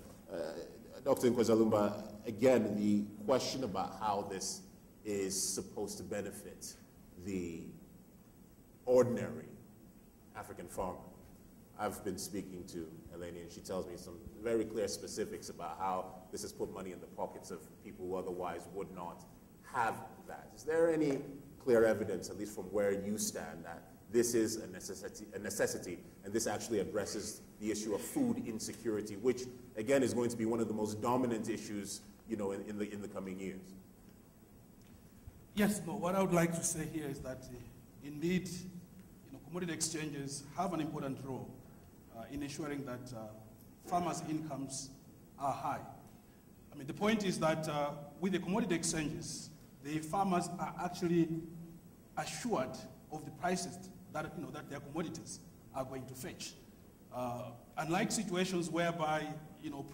Dr. Nkwezaluma, again, the question about how this is supposed to benefit the ordinary African farmer. I've been speaking to Eleni, and she tells me some very clear specifics about how this has put money in the pockets of people who otherwise would not have that. Is there any clear evidence, at least from where you stand, that this is a necessity, and this actually addresses the issue of food insecurity, which again is going to be one of the most dominant issues, in the coming years? Yes, no, what I would like to say here is that indeed, commodity exchanges have an important role in ensuring that farmers' incomes are high. I mean, the point is that with the commodity exchanges, the farmers are actually assured of the prices that, that their commodities are going to fetch. Unlike situations whereby,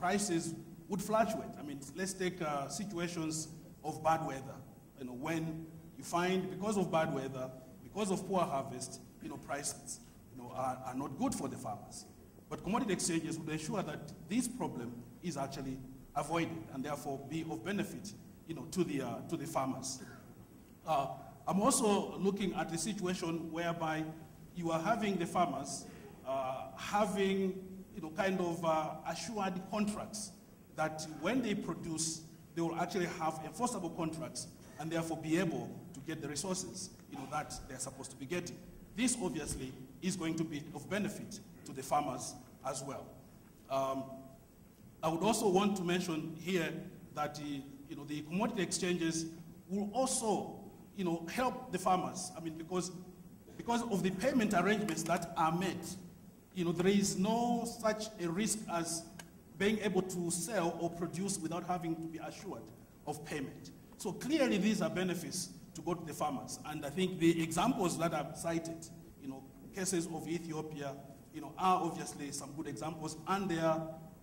prices would fluctuate. I mean, let's take situations of bad weather. When you find, because of bad weather, because of poor harvest, prices, are not good for the farmers. But commodity exchanges would ensure that this problem is actually avoided and therefore be of benefit, to the farmers. I'm also looking at a situation whereby you are having the farmers having, kind of assured contracts that when they produce, they will actually have enforceable contracts and therefore be able to get the resources, that they're supposed to be getting. This obviously is going to be of benefit to the farmers as well. I would also want to mention here that the commodity exchanges will also help the farmers. I mean, because of the payment arrangements that are made, there is no such a risk as being able to sell or produce without having to be assured of payment. So clearly these are benefits to go to the farmers. And I think the examples that I've cited, cases of Ethiopia, are obviously some good examples, and there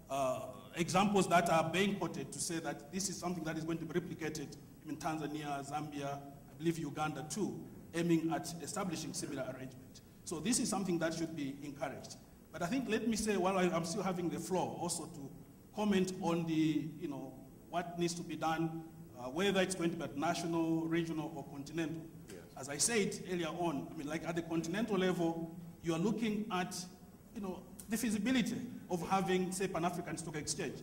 are examples that are being quoted to say that this is something that is going to be replicated in Tanzania, Zambia, I believe Uganda too, aiming at establishing similar arrangement. So this is something that should be encouraged. But I think, let me say, while I'm still having the floor, also to comment on the, what needs to be done, whether it's going to be at national, regional, or continental. Yes. As I said earlier on, I mean, like at the continental level, you are looking at, the feasibility of having, say, Pan-African Stock Exchange.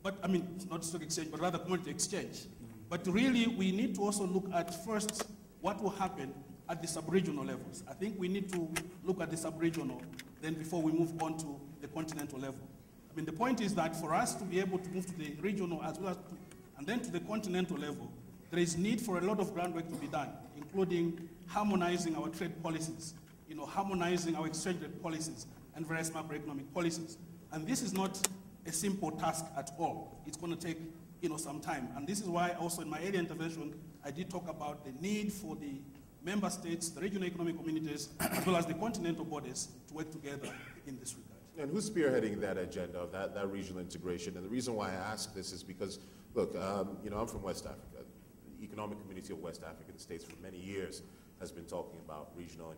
But, I mean, not stock exchange, but rather commodity exchange. But really, we need to also look at first what will happen at the sub-regional levels. I think we need to look at the sub-regional, then before we move on to the continental level. I mean, the point is that for us to be able to move to the regional as well as and then to the continental level, there is need for a lot of groundwork to be done, including harmonizing our trade policies, harmonizing our exchange rate policies and various macroeconomic policies. And this is not a simple task at all. It's going to take, some time. And this is why also in my earlier intervention, I did talk about the need for the member states, the regional economic communities, as well as the continental bodies to work together in this regard. And who's spearheading that agenda of that regional integration? And the reason why I ask this is because, look, I'm from West Africa. Economic Community of West African States for many years has been talking about regional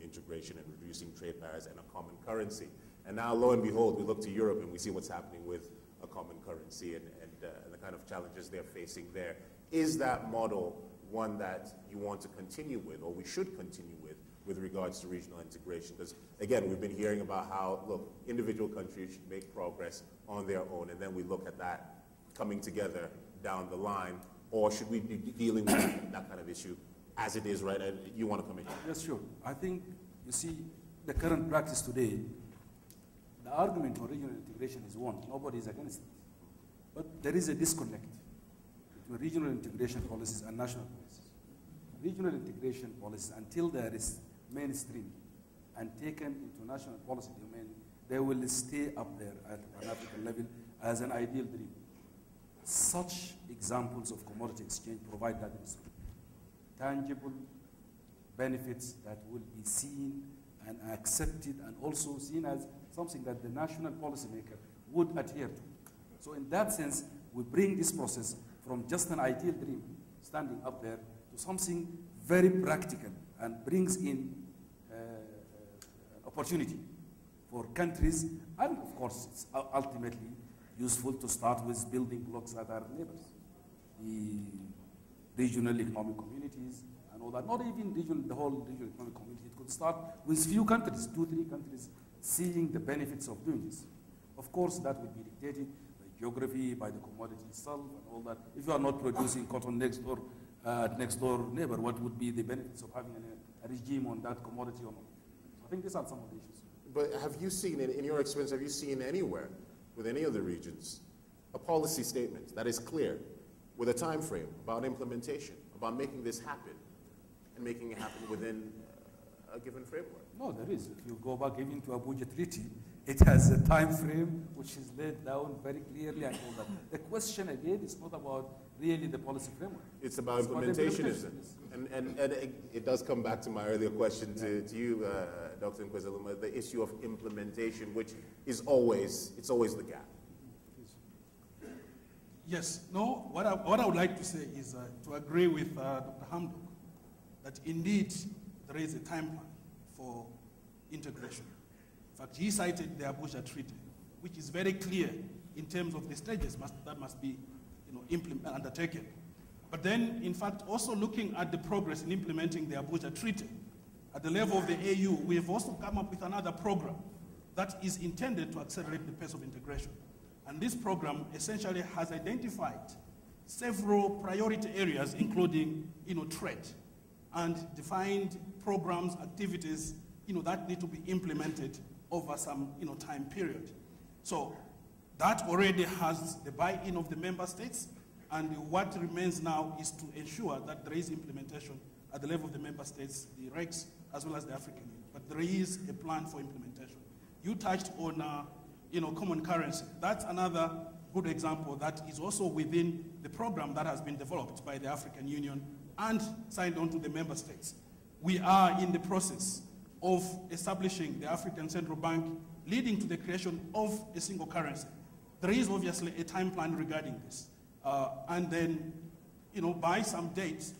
integration and reducing trade barriers and a common currency. And now, lo and behold, we look to Europe and we see what's happening with a common currency and the kind of challenges they're facing there. Is that model one that you want to continue with, or we should continue with regards to regional integration? Because, again, we've been hearing about how, look, individual countries should make progress on their own, and then we look at that coming together down the line, or should we be dealing with that kind of issue as it is right now? You want to come in? Yes, sure. I think, you see, the current practice today, the argument for regional integration is one. Nobody is against it. But there is a disconnect between regional integration policies and national policies. Regional integration policies, until there is mainstream and taken into national policy domain, they will stay up there at an African level as an ideal dream. Such examples of commodity exchange provide that instrument. Tangible benefits that will be seen and accepted and also seen as something that the national policymaker would adhere to. So in that sense, we bring this process from just an ideal dream standing up there to something very practical and brings in opportunity for countries, and of course it's ultimately useful to start with building blocks that are neighbors. The regional economic communities and all that, not even the whole regional economic community. It could start with few countries, 2-3 countries, seeing the benefits of doing this. Of course, that will be dictated by geography, by the commodity itself, and all that. If you are not producing cotton next door neighbor, what would be the benefits of having a regime on that commodity or not? So I think these are some of the issues. But have you seen, in your experience, have you seen anywhere with any of the regions a policy statement that is clear with a time frame about implementation, about making this happen and making it happen within a given framework? No, there is. If you go back even to Abuja Treaty, it has a time frame which is laid down very clearly and all that. The question again is not about really the policy framework. It's about implementation, isn't it? And it does come back to my earlier question to you, Dr. Nkwezaluma, the issue of implementation, which is always the gap. Yes. No, what I would like to say is to agree with Dr. Hamdok that indeed there is a time plan for integration. In fact, he cited the Abuja Treaty, which is very clear in terms of the stages that must be undertaken. But then, in fact, also looking at the progress in implementing the Abuja Treaty, at the level of the AU, we have also come up with another program that is intended to accelerate the pace of integration. And this program essentially has identified several priority areas, including trade, and defined programs, activities that need to be implemented over some time period. So that already has the buy-in of the member states, and what remains now is to ensure that there is implementation at the level of the member states, the RECs, as well as the African Union. But there is a plan for implementation. You touched on common currency. That's another good example that is also within the program that has been developed by the African Union and signed on to the member states. We are in the process of establishing the African Central Bank, leading to the creation of a single currency. There is obviously a time plan regarding this. And then, by some dates,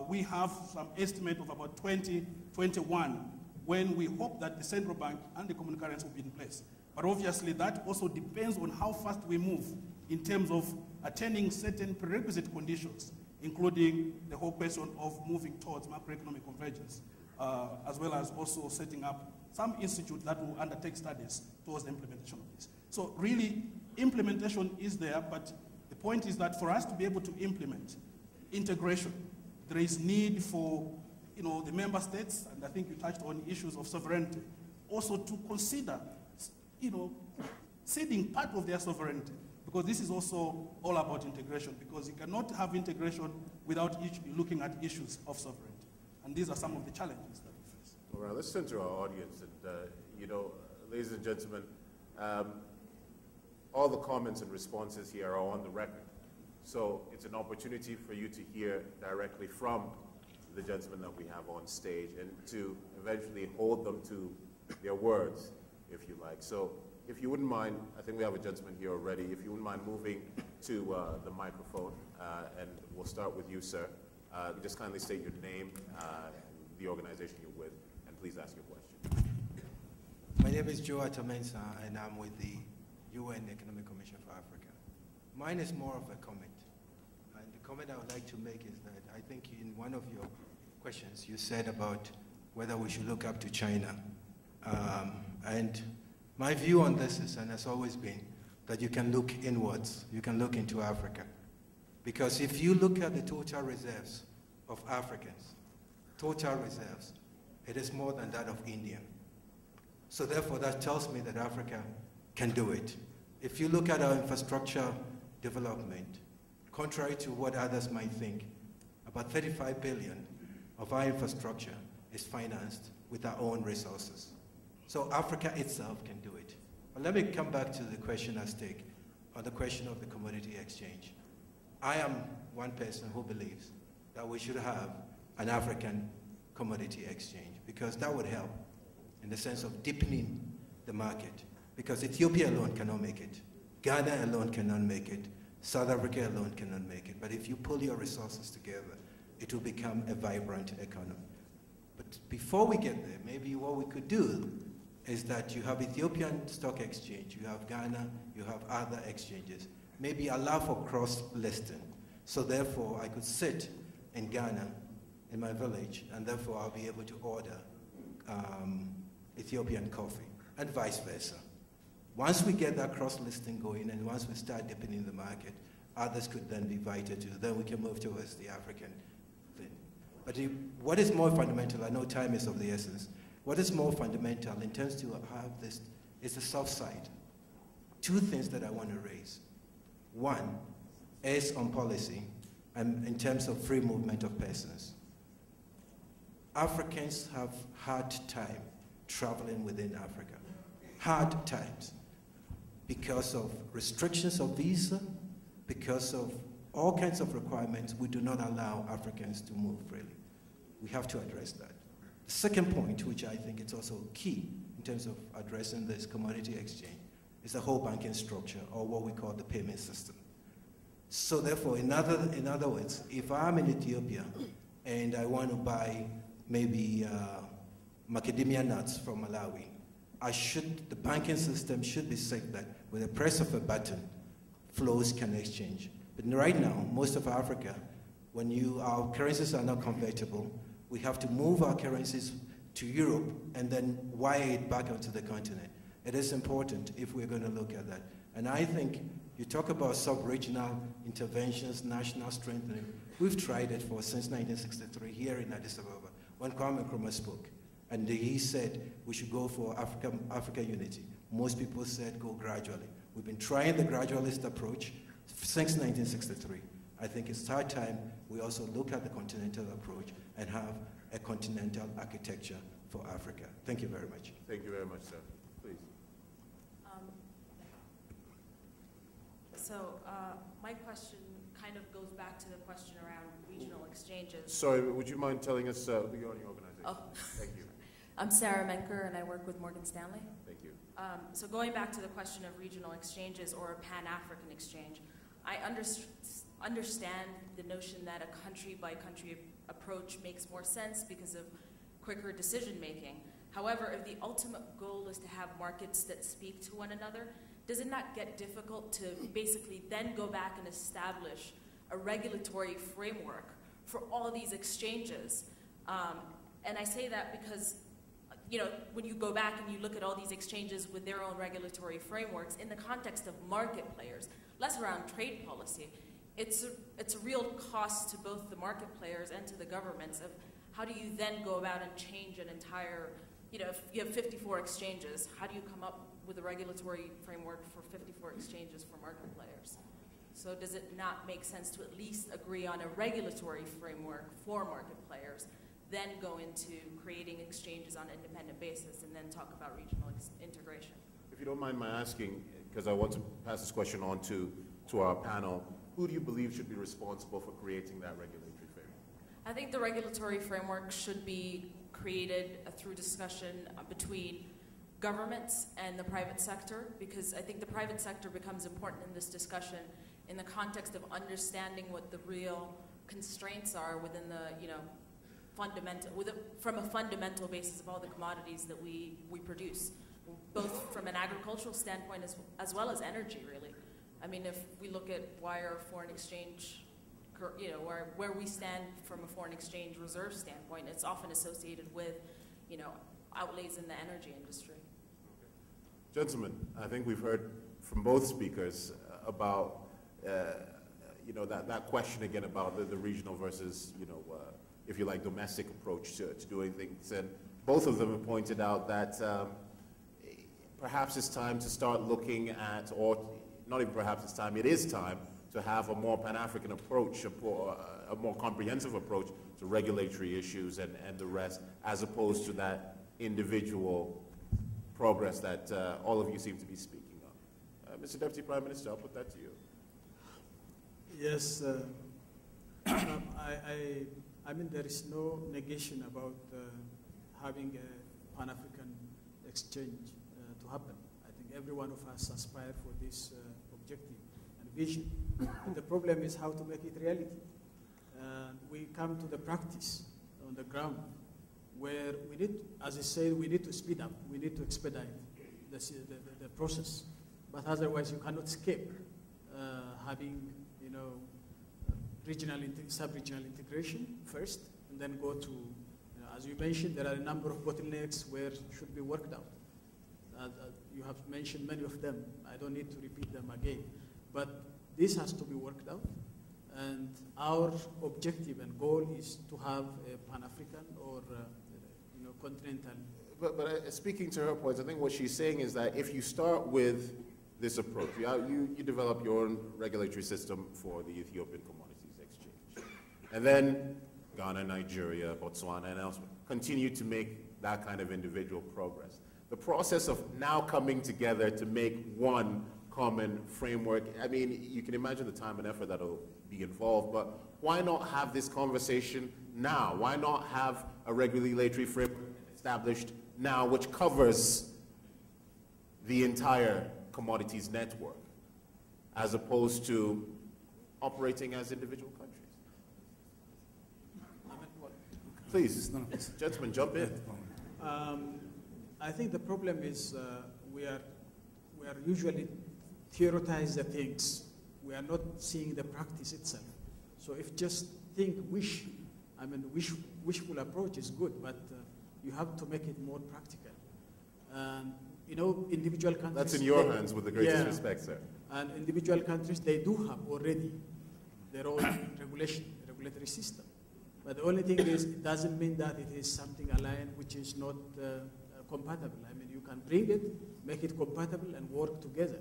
we have some estimate of about 2021 when we hope that the central bank and the common currency will be in place. But obviously that also depends on how fast we move in terms of attaining certain prerequisite conditions, including the whole question of moving towards macroeconomic convergence, as well as also setting up some institute that will undertake studies towards the implementation of this. So really, implementation is there, but the point is that for us to be able to implement integration, there is need for the member states, and I think you touched on issues of sovereignty, also to consider ceding part of their sovereignty, because this is also all about integration, because you cannot have integration without looking at issues of sovereignty. And these are some of the challenges that we face. All right, let's turn to our audience. And, ladies and gentlemen, all the comments and responses here are on the record. So it's an opportunity for you to hear directly from the gentlemen that we have on stage and to eventually hold them to their words, if you like. So if you wouldn't mind, I think we have a gentleman here already, if you wouldn't mind moving to the microphone, and we'll start with you, sir. Just kindly state your name, the organization you're with, and please ask your question. My name is Joe Atamensa, and I'm with the UN Economic Commission for Africa. Mine is more of a comment. And the comment I would like to make is that I think in one of your questions you said about whether we should look up to China. And my view on this is, and has always been, that you can look inwards, you can look into Africa. Because if you look at the total reserves of Africans, total reserves, it is more than that of India. So therefore, that tells me that Africa can do it. If you look at our infrastructure development, contrary to what others might think, about 35 billion of our infrastructure is financed with our own resources. So Africa itself can do it. But let me come back to the question at stake, on the question of the commodity exchange. I am one person who believes that we should have an African commodity exchange, because that would help in the sense of deepening the market, because Ethiopia alone cannot make it. Ghana alone cannot make it. South Africa alone cannot make it. But if you pull your resources together, it will become a vibrant economy. But before we get there, maybe what we could do is that you have Ethiopian Stock Exchange, you have Ghana, you have other exchanges. Maybe allow for cross-listing. So therefore, I could sit in Ghana, in my village, and therefore I'll be able to order Ethiopian coffee, and vice versa. Once we get that cross-listing going, and once we start deepening the market, others could then be invited to, then we can move towards the African thing. But what is more fundamental, I know time is of the essence, what is more fundamental in terms to have this is the soft side. Two things that I want to raise. One is on policy, and in terms of free movement of persons. Africans have hard time traveling within Africa. Hard times. Because of restrictions of visa, because of all kinds of requirements, we do not allow Africans to move freely. We have to address that. The second point, which I think is also key in terms of addressing this commodity exchange, is the whole banking structure, or what we call the payment system. So therefore, in other words, if I'm in Ethiopia and I want to buy maybe macadamia nuts from Malawi, the banking system should be set that with the press of a button, flows can exchange. But right now, most of Africa, when our currencies are not convertible, we have to move our currencies to Europe and then wire it back onto the continent. It is important if we're going to look at that. And I think you talk about sub-regional interventions, national strengthening. We've tried it since 1963 here in Addis Ababa, when Kwame Nkrumah spoke. And he said we should go for Africa unity. Most people said go gradually. We've been trying the gradualist approach since 1963. I think it's high time we also look at the continental approach and have a continental architecture for Africa. Thank you very much. Thank you very much, sir. Please. My question kind of goes back to the question around regional exchanges. Sorry, would you mind telling us who you are in your organization? Oh. Thank you. I'm Sarah Menker, and I work with Morgan Stanley. Thank you. So going back to the question of regional exchanges or a Pan-African exchange, I understand the notion that a country-by-country approach makes more sense because of quicker decision-making. However, if the ultimate goal is to have markets that speak to one another, does it not get difficult to basically then go back and establish a regulatory framework for all these exchanges? And I say that because, when you go back and you look at all these exchanges with their own regulatory frameworks in the context of market players, less around trade policy, it's a real cost to both the market players and to the governments of how do you then go about and change an entire, if you have 54 exchanges, how do you come up with a regulatory framework for 54 exchanges for market players? So does it not make sense to at least agree on a regulatory framework for market players, then go into creating exchanges on an independent basis, and then talk about regional integration? If you don't mind my asking, because I want to pass this question on to our panel, who do you believe should be responsible for creating that regulatory framework? I think the regulatory framework should be created through discussion between governments and the private sector, because I think the private sector becomes important in this discussion in the context of understanding what the real constraints are within the, you know, from a fundamental basis of all the commodities that we produce, both from an agricultural standpoint as well as energy, really. I mean, if we look at why our foreign exchange, you know, where we stand from a foreign exchange reserve standpoint, it's often associated with, you know, outlays in the energy industry. Gentlemen, I think we've heard from both speakers about, you know, that question again about the regional versus, you know, if you like, domestic approach to doing things. And both of them have pointed out that perhaps it's time to start looking at, or not even perhaps it's time, it is time to have a more Pan-African approach, a more comprehensive approach to regulatory issues and the rest, as opposed to that individual progress that all of you seem to be speaking of. Mr. Deputy Prime Minister, I'll put that to you. Yes, I mean, there is no negation about having a Pan-African exchange to happen. I think every one of us aspire for this objective and vision. And the problem is how to make it reality. We come to the practice on the ground where we need, as I said, we need to speed up, we need to expedite the process. But otherwise you cannot escape having, you know, regional, sub-regional integration first, and then go to, you know, as you mentioned, there are a number of bottlenecks where should be worked out. You have mentioned many of them. I don't need to repeat them again. But this has to be worked out, and our objective and goal is to have a Pan-African or you know, continental. But speaking to her points, I think what she's saying is that if you start with this approach, you develop your own regulatory system for the Ethiopian Commodities Exchange, and then Ghana, Nigeria, Botswana, and elsewhere continue to make that kind of individual progress. The process of now coming together to make one common framework, I mean, you can imagine the time and effort that will be involved, but why not have this conversation now? Why not have a regulatory framework established now which covers the entire commodities network, as opposed to operating as individual countries? Please, gentlemen, jump in. I think the problem is we are usually theorize the things. We are not seeing the practice itself. So if just wishful approach is good, but you have to make it more practical. And you know, individual countries. That's in your hands, with the greatest respect, sir. And individual countries, they do have already their own regulatory system. But the only thing is, it doesn't mean that it is something aligned which is not compatible. I mean, you can bring it, make it compatible, and work together.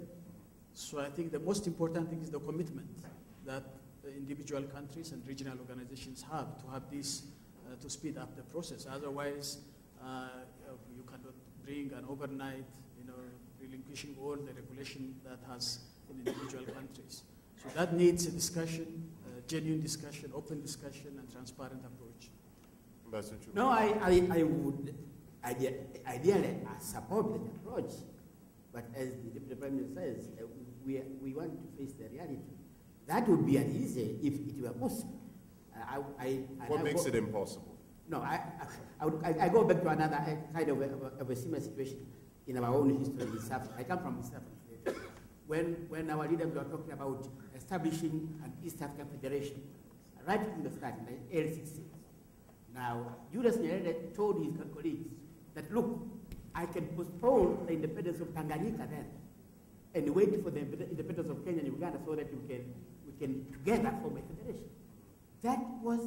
So I think the most important thing is the commitment that the individual countries and regional organizations have to have this to speed up the process. Otherwise, you cannot bring an overnight, you know, relinquishing all the regulation that has in individual countries. So that needs a discussion, genuine discussion, open discussion, and transparent approach. No, I would ideally support that approach, but as the Deputy Prime Minister says, we want to face the reality. That would be easy if it were possible. What makes it impossible? No, I go back to another kind of a similar situation in our own history in East Africa. I come from East Africa. When our leaders were talking about establishing an East African Federation, right from the start in the early 60s. Now, Julius Nyerere told his colleagues that, look, I can postpone the independence of Tanganyika then and wait for the independence of Kenya and Uganda so that we can together form a federation. That was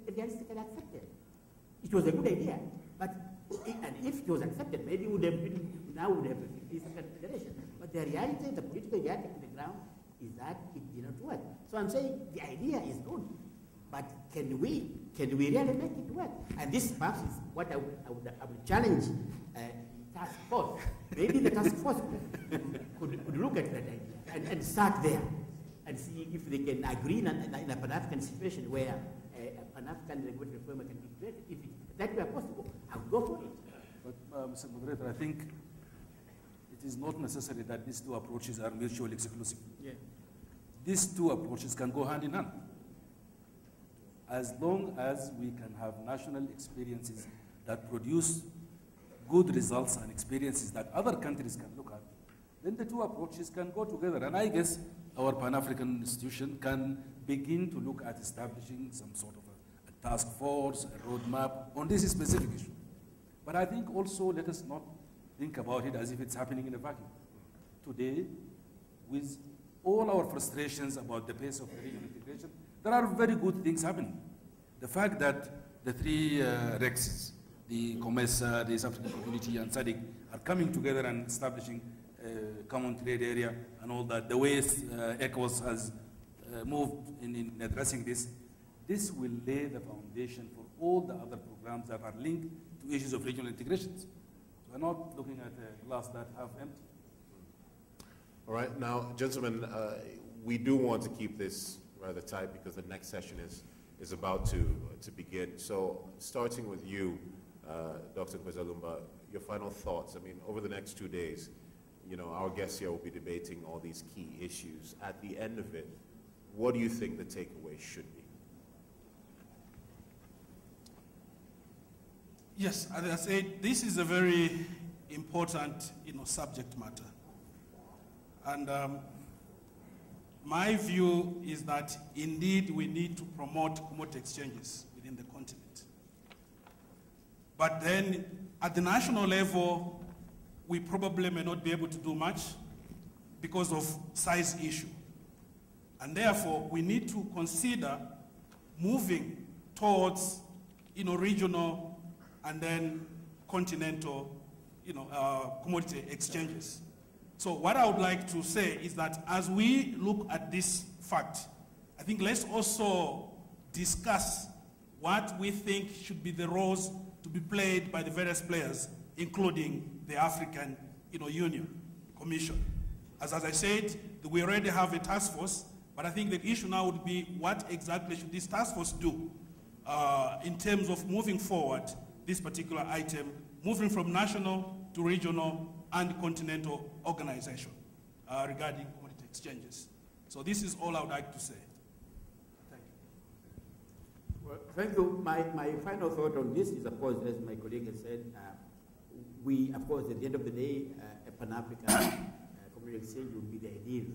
realistically accepted. It was a good idea, but if it was accepted, maybe it would have been, now would have been East African Federation. But the reality, the political reality on the ground is that it did not work. So I'm saying the idea is good, but can we really make it work? And this perhaps is what I would challenge the task force. Maybe the task force could look at that idea and start there and see if they can agree in a Pan-African situation where a Pan-African regulatory framework can be created. If that were possible, I would go for it. But, Mr. Moderator, I think it is not necessary that these two approaches are mutually exclusive. Yeah. These two approaches can go hand in hand. As long as we can have national experiences that produce good results and experiences that other countries can look at, then the two approaches can go together. And I guess our Pan-African institution can begin to look at establishing some sort of a task force, a roadmap on this specific issue. But I think also let us not think about it as if it's happening in a vacuum. Today, with all our frustrations about the pace of regional integration, there are very good things happening. The fact that the three RECs, the COMESA, the East African Community, and SADC are coming together and establishing a common trade area and all that, the ways ECOWAS has moved in addressing this, this will lay the foundation for all the other programs that are linked to issues of regional integrations. So we're not looking at a glass that half empty. All right, now, gentlemen, we do want to keep this rather tight because the next session is about to begin. So, starting with you, Dr. Kwezalumba, your final thoughts. I mean, over the next 2 days, you know, our guests here will be debating all these key issues. At the end of it, what do you think the takeaway should be? Yes, as I said, this is a very important, subject matter. And my view is that indeed we need to promote commodity exchanges within the continent. But then at the national level, we probably may not be able to do much because of size issue. And therefore, we need to consider moving towards, regional and then continental, commodity exchanges. So what I would like to say is that as we look at this fact, I think let's also discuss what we think should be the roles to be played by the various players, including the African Union Commission. As I said, we already have a task force, but I think the issue now would be what exactly should this task force do in terms of moving forward this particular item, moving from national to regional and continental organization regarding commodity exchanges. So this is all I would like to say. Thank you. Well, thank you. My final thought on this is, of course, as my colleague has said, we, of course, at the end of the day, a Pan-African community exchange would be the ideal.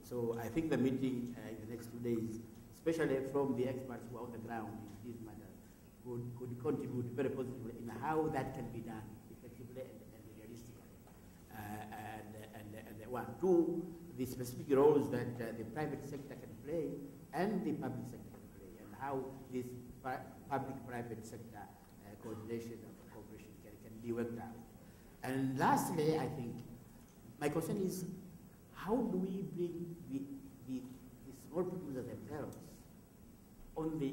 So I think the meeting in the next 2 days, especially from the experts who are on the ground in these matters, could contribute very positively in how that can be done effectively and realistically. And one, two, the specific roles that the private sector can play and the public sector can play, and how this public-private sector coordination and cooperation can be worked out. And lastly, I think my concern is how do we bring the small producers themselves on the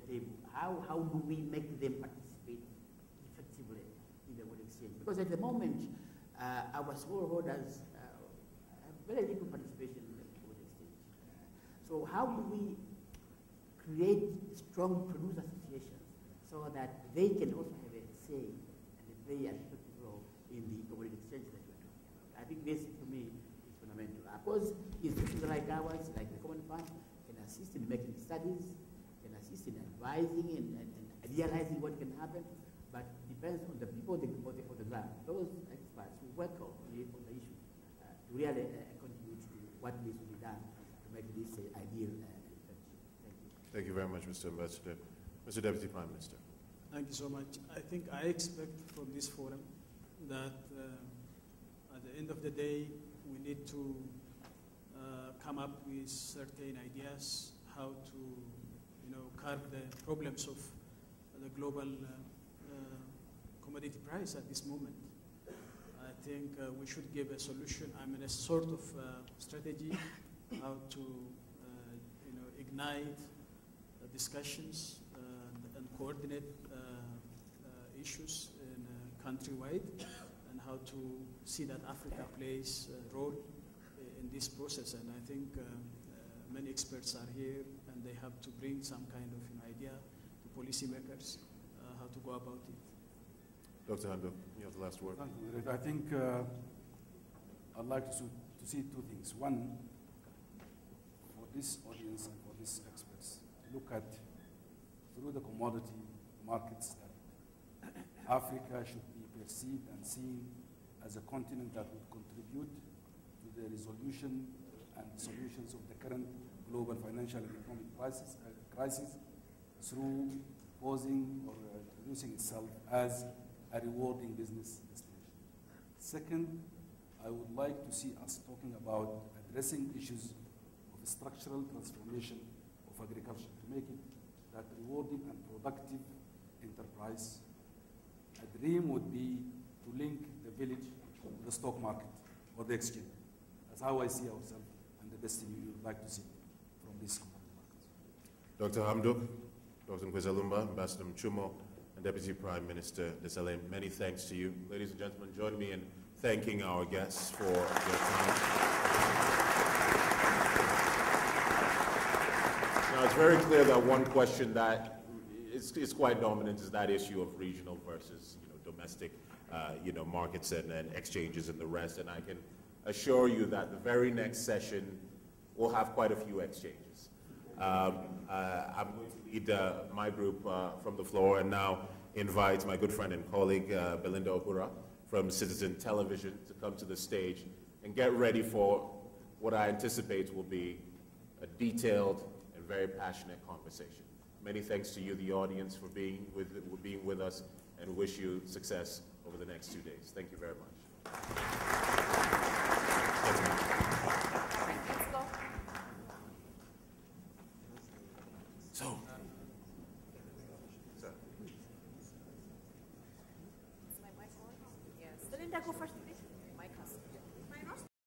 table? How do we make them participate effectively in the world exchange? Because at the moment, our smallholders have very little participation in the world exchange. So how do we create strong producer associations so that they can also have a say and play an effective role in the world exchange that we're talking about? I think this, to me, is fundamental. Of course, institutions like ours, like the Common Fund, can assist in making studies, can assist in advising and idealizing what can happen, but depends on the people on the ground, those experts who work on the issue, to really contribute to what needs to be done to make this ideal and effective. Thank you. Thank you very much, Mr. Ambassador. Mr. Deputy Prime Minister. Thank you so much. I think I expect from this forum that at the end of the day, we need to come up with certain ideas how to, curb the problems of the global commodity price at this moment. I think we should give a solution, a sort of strategy how to, ignite discussions and coordinate issues in countrywide, and how to see that Africa plays a role in this process. And I think many experts are here, and they have to bring some kind of idea to policymakers how to go about it. Dr. Hamdok, you have the last word. Thank you, Moderator. I think I'd like to see two things. One, for this audience and for these experts, look at through the commodity markets that Africa should be perceived and seen as a continent that would contribute to the resolution and solutions of the current global financial and economic crisis through posing or introducing itself as a rewarding business destination. Second, I would like to see us talking about addressing issues of structural transformation of agriculture to make it that rewarding and productive enterprise. A dream would be to link the village to the stock market or the exchange. That's how I see ourselves and the destiny we would like to see from these commodity markets. Dr. Hamdok, Dr. Nkwezalumba, Ambassador Mchumo, and Deputy Prime Minister Desalegn, many thanks to you. Ladies and gentlemen, join me in thanking our guests for their time. Now, it's very clear that one question that is quite dominant is that issue of regional versus domestic markets and exchanges and the rest. And I can assure you that the very next session will have quite a few exchanges. I'm going to lead my group from the floor and now invite my good friend and colleague, Belinda Uhura, from Citizen Television to come to the stage and get ready for what I anticipate will be a detailed and very passionate conversation. Many thanks to you, the audience, for being with us, and wish you success over the next 2 days. Thank you very much. Let's go. So.